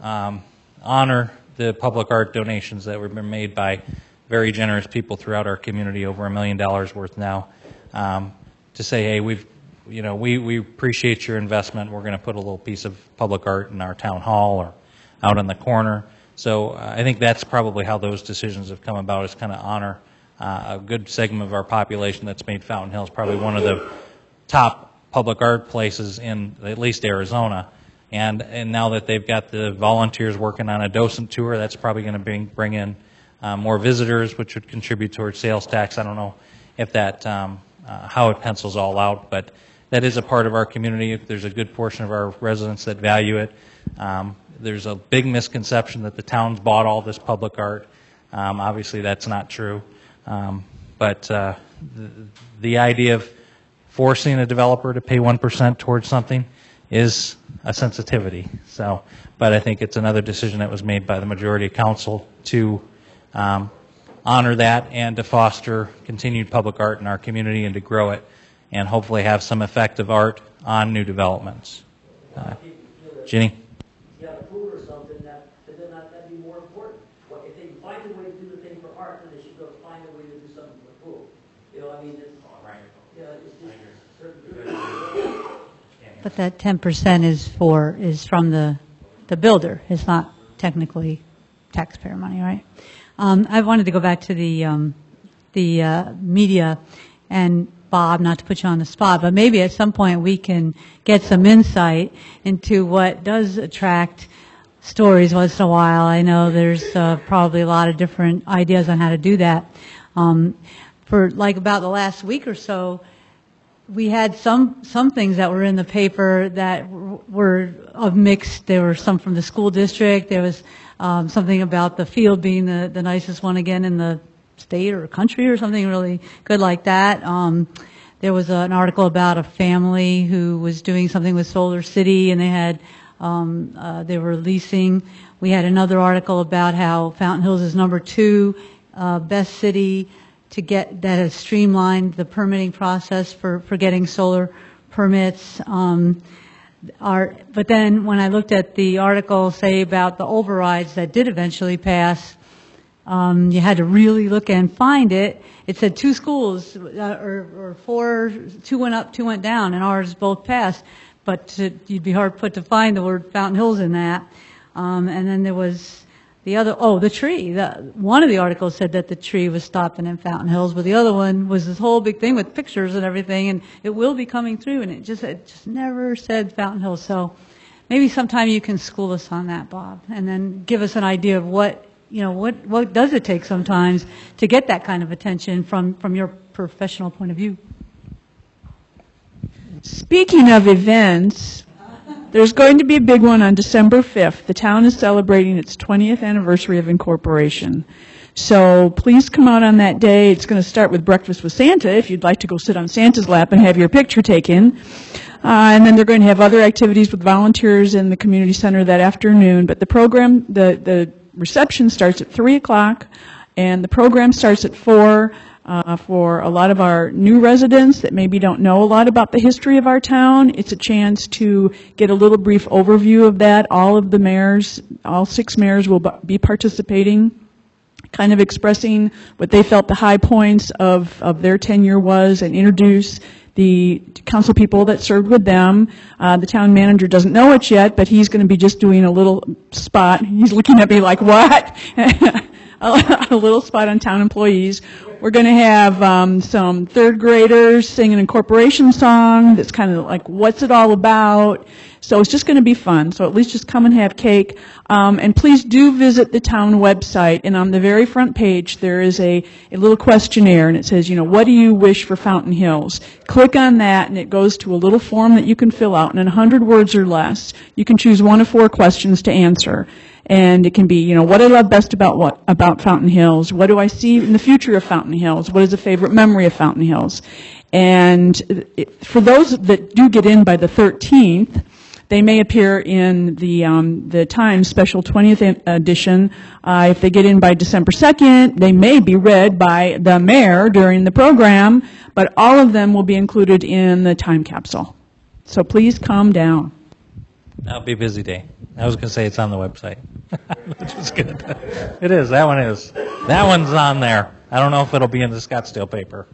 honor the public art donations that were made by very generous people throughout our community, over $1 million worth now, to say, hey, we appreciate your investment. We're going to put a little piece of public art in our town hall or out in the corner. So I think that's probably how those decisions have come about, is kind of honor a good segment of our population that's made Fountain Hills probably one of the top public art places in at least Arizona. And now that they've got the volunteers working on a docent tour, that's probably going to bring in more visitors, which would contribute towards sales tax. I don't know if that how it pencils all out, but that is a part of our community. There's a good portion of our residents that value it. There's a big misconception that the town's bought all this public art. Obviously, that's not true. But the idea of forcing a developer to pay 1% towards something is a sensitivity. So, but I think it's another decision that was made by the majority of council to honor that and to foster continued public art in our community and to grow it and hopefully have some effective art on new developments. Ginny? Yeah, a pool or something, that'd be more important. If they can find a way to do the thing for art, then they should go find a way to do something for a pool. You know, I mean, it's, it's just But that 10% is from the builder. It's not technically taxpayer money, right? I wanted to go back to the media, and Bob, not to put you on the spot, but maybe at some point we can get some insight into what does attract stories once in a while. I know there's probably a lot of different ideas on how to do that. For like about the last week or so, we had some things that were in the paper that were of mixed. There were some from the school district. There was something about the field being the nicest one again in the state or country or something really good like that. There was an article about a family who was doing something with Solar City, and they had they were leasing. We had another article about how Fountain Hills is #2 best city to get, that has streamlined the permitting process for getting solar permits. But then when I looked at the article, say, about the overrides that did eventually pass, you had to really look and find it. It said 2 schools, or 4, 2 went up, 2 went down, and ours both passed. But you'd be hard put to find the word Fountain Hills in that. And then there was the other, the tree. One of the articles said that the tree was stopping in Fountain Hills, but the other one was this whole big thing with pictures and everything, and it will be coming through, and it just never said Fountain Hills. So maybe sometime you can school us on that, Bob, and then give us an idea of what does it take sometimes to get that kind of attention from your professional point of view. Speaking of events, there's going to be a big one on December 5th. The town is celebrating its 20th anniversary of incorporation. So please come out on that day. It's going to start with breakfast with Santa, if you'd like to go sit on Santa's lap and have your picture taken. And then they're going to have other activities with volunteers in the community center that afternoon. But the program, the reception starts at 3 o'clock, and the program starts at 4. For a lot of our new residents that maybe don't know a lot about the history of our town, it's a chance to get a little brief overview of that. All of the mayors, all 6 mayors will be participating, kind of expressing what they felt the high points of their tenure was, and introduce the council people that served with them. The town manager doesn't know it yet, but he's going to be just doing a little spot. He's looking at me like, what? A little spot on town employees. We're going to have some 3rd graders sing an incorporation song that's kind of like, what's it all about? So it's just going to be fun. So at least just come and have cake. And please do visit the town website. And on the very front page, there is a little questionnaire, and it says, what do you wish for Fountain Hills? Click on that, and it goes to a little form that you can fill out. And in 100 words or less, you can choose 1 of 4 questions to answer. And it can be, what I love best about Fountain Hills? What do I see in the future of Fountain Hills? What is a favorite memory of Fountain Hills? And for those that do get in by the 13th, they may appear in the Times Special 20th edition. If they get in by December 2nd, they may be read by the mayor during the program, but all of them will be included in the time capsule. So please calm down. That'll be a busy day. I was going to say it's on the website, which is good. It is. That one is. That one's on there. I don't know if it'll be in the Scottsdale paper,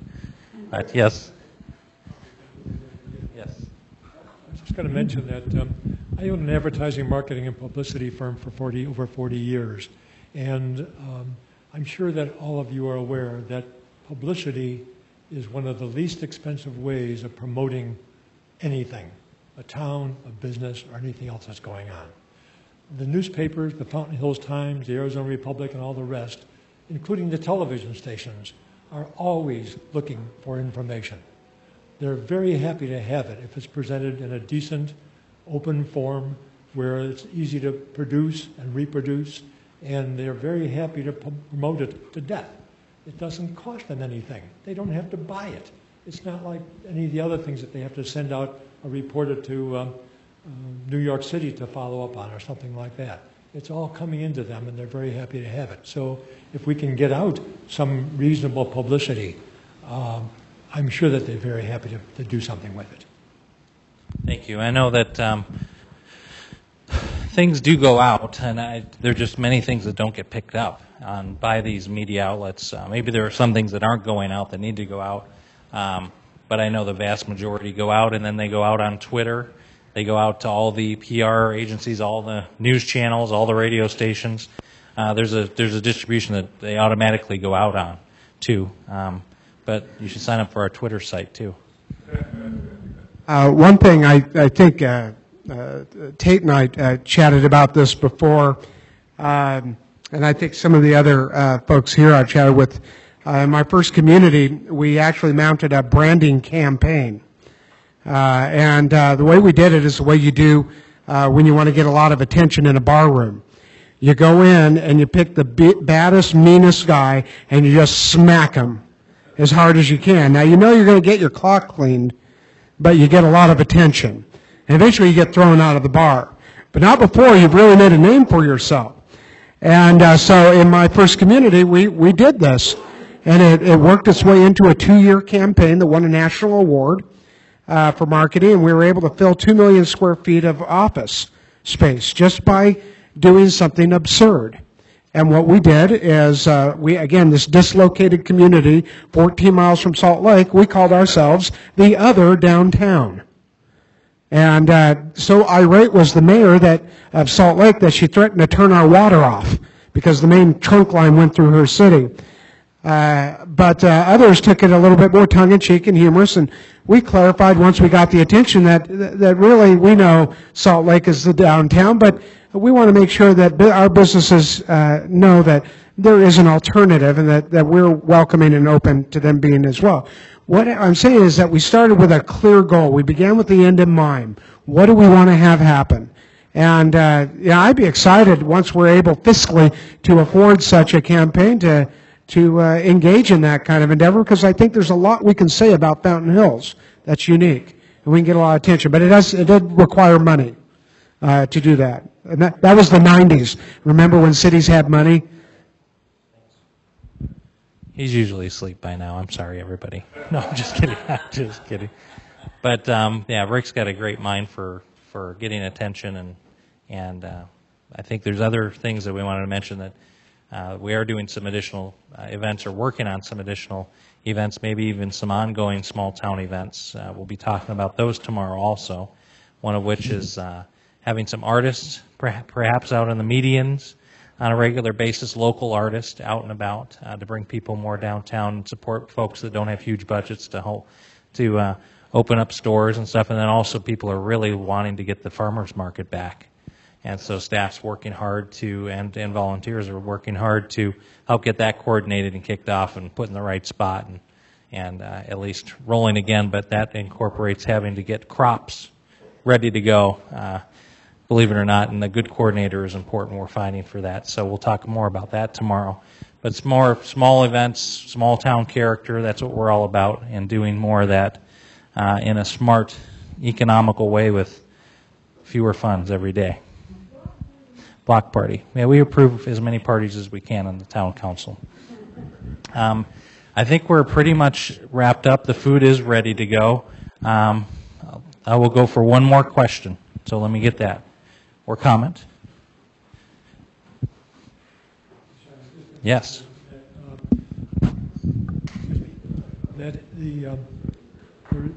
but yes. Yes. I was just going to mention that I own an advertising, marketing, and publicity firm for over 40 years, and I'm sure that all of you are aware that publicity is one of the least expensive ways of promoting anything, a town, a business, or anything else that's going on. The newspapers, the Fountain Hills Times, the Arizona Republic, and all the rest, including the television stations, are always looking for information. They're very happy to have it if it's presented in a decent, open form where it's easy to produce and reproduce, and they're very happy to promote it to death. It doesn't cost them anything. They don't have to buy it. It's not like any of the other things that they have to send out a reporter to New York City to follow up on or something like that. It's all coming into them, and they're very happy to have it. So if we can get out some reasonable publicity, I'm sure that they're very happy to do something with it. Thank you. I know that things do go out, and there are just many things that don't get picked up by these media outlets. Maybe there are some things that aren't going out that need to go out, but I know the vast majority go out, and then they go out on Twitter. They go out to all the PR agencies, all the news channels, all the radio stations. There's a distribution that they automatically go out on, too. But you should sign up for our Twitter site, too. One thing I think Tate and I chatted about this before, and I think some of the other folks here I chatted with. In my first community, we actually mounted a branding campaign. And the way we did it is the way you do when you want to get a lot of attention in a bar room. You go in and you pick the baddest, meanest guy, and you just smack him as hard as you can. Now, you know you're going to get your clock cleaned, but you get a lot of attention. And eventually you get thrown out of the bar. But not before you've really made a name for yourself. And so in my first community, we did this. And it worked its way into a 2-year campaign that won a national award for marketing, and we were able to fill 2 million square feet of office space just by doing something absurd. And what we did is, again, this dislocated community, 14 miles from Salt Lake, we called ourselves the other downtown. And so irate was the mayor of Salt Lake that she threatened to turn our water off because the main trunk line went through her city. But others took it a little bit more tongue-in-cheek and humorous, and we clarified once we got the attention that really we know Salt Lake is the downtown, but we want to make sure that our businesses know that there is an alternative and that we're welcoming and open to them being as well. What I'm saying is that we started with a clear goal. We began with the end in mind. What do we want to have happen? And I'd be excited once we're able fiscally to afford such a campaign to engage in that kind of endeavor, because I think there's a lot we can say about Fountain Hills that's unique, and we can get a lot of attention. But it did require money to do that. And that was the 90s. Remember when cities had money? He's usually asleep by now. I'm sorry, everybody. No, I'm just kidding. I'm just kidding. But Rick's got a great mind for getting attention, and I think there's other things that we wanted to mention that we are doing some additional events or working on some additional events, maybe even some ongoing small town events. We'll be talking about those tomorrow also, one of which is having some artists perhaps out on the medians on a regular basis, local artists out and about to bring people more downtown and support folks that don't have huge budgets to open up stores and stuff, and then also people are really wanting to get the farmers market back. And so staff's working hard to, and volunteers are working hard to help get that coordinated and kicked off and put in the right spot and at least rolling again, but that incorporates having to get crops ready to go, believe it or not, and a good coordinator is important. We're finding for that. So we'll talk more about that tomorrow. But it's more small events, small town character, that's what we're all about, and doing more of that in a smart, economical way with fewer funds every day. Block party. Yeah, we approve as many parties as we can on the town council. I think we're pretty much wrapped up. The food is ready to go. I will go for one more question, so let me get that. Or comment. Yes. That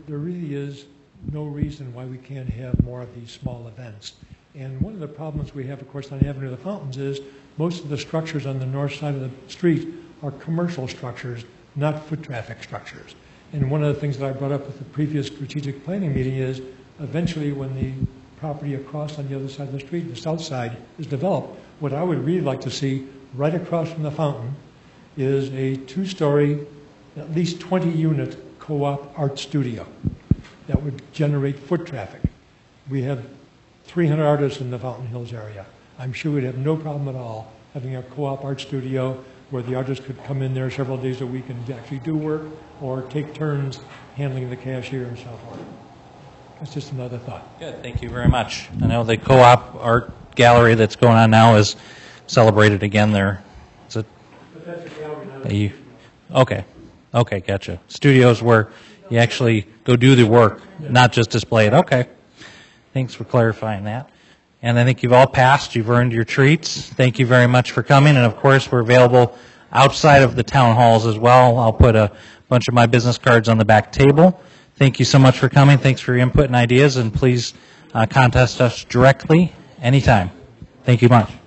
there really is no reason why we can't have more of these small events. And one of the problems we have, of course, on Avenue of the Fountains is most of the structures on the north side of the street are commercial structures, not foot traffic structures. And one of the things that I brought up with the previous strategic planning meeting is eventually when the property across on the other side of the street, the south side, is developed, what I would really like to see right across from the fountain is a two-story, at least 20-unit co-op art studio that would generate foot traffic. We have 300 artists in the Fountain Hills area. I'm sure we'd have no problem at all having a co-op art studio where the artists could come in there several days a week and actually do work or take turns handling the cashier and so forth. That's just another thought. Good, thank you very much. I know the co-op art gallery that's going on now is celebrated again there. Is it? But that's a gallery, not Okay, gotcha. Studios where you actually go do the work, not just display it. Okay. Thanks for clarifying that. And I think you've all passed. You've earned your treats. Thank you very much for coming. And of course, we're available outside of the town halls as well. I'll put a bunch of my business cards on the back table. Thank you so much for coming. Thanks for your input and ideas. And please contact us directly anytime. Thank you much.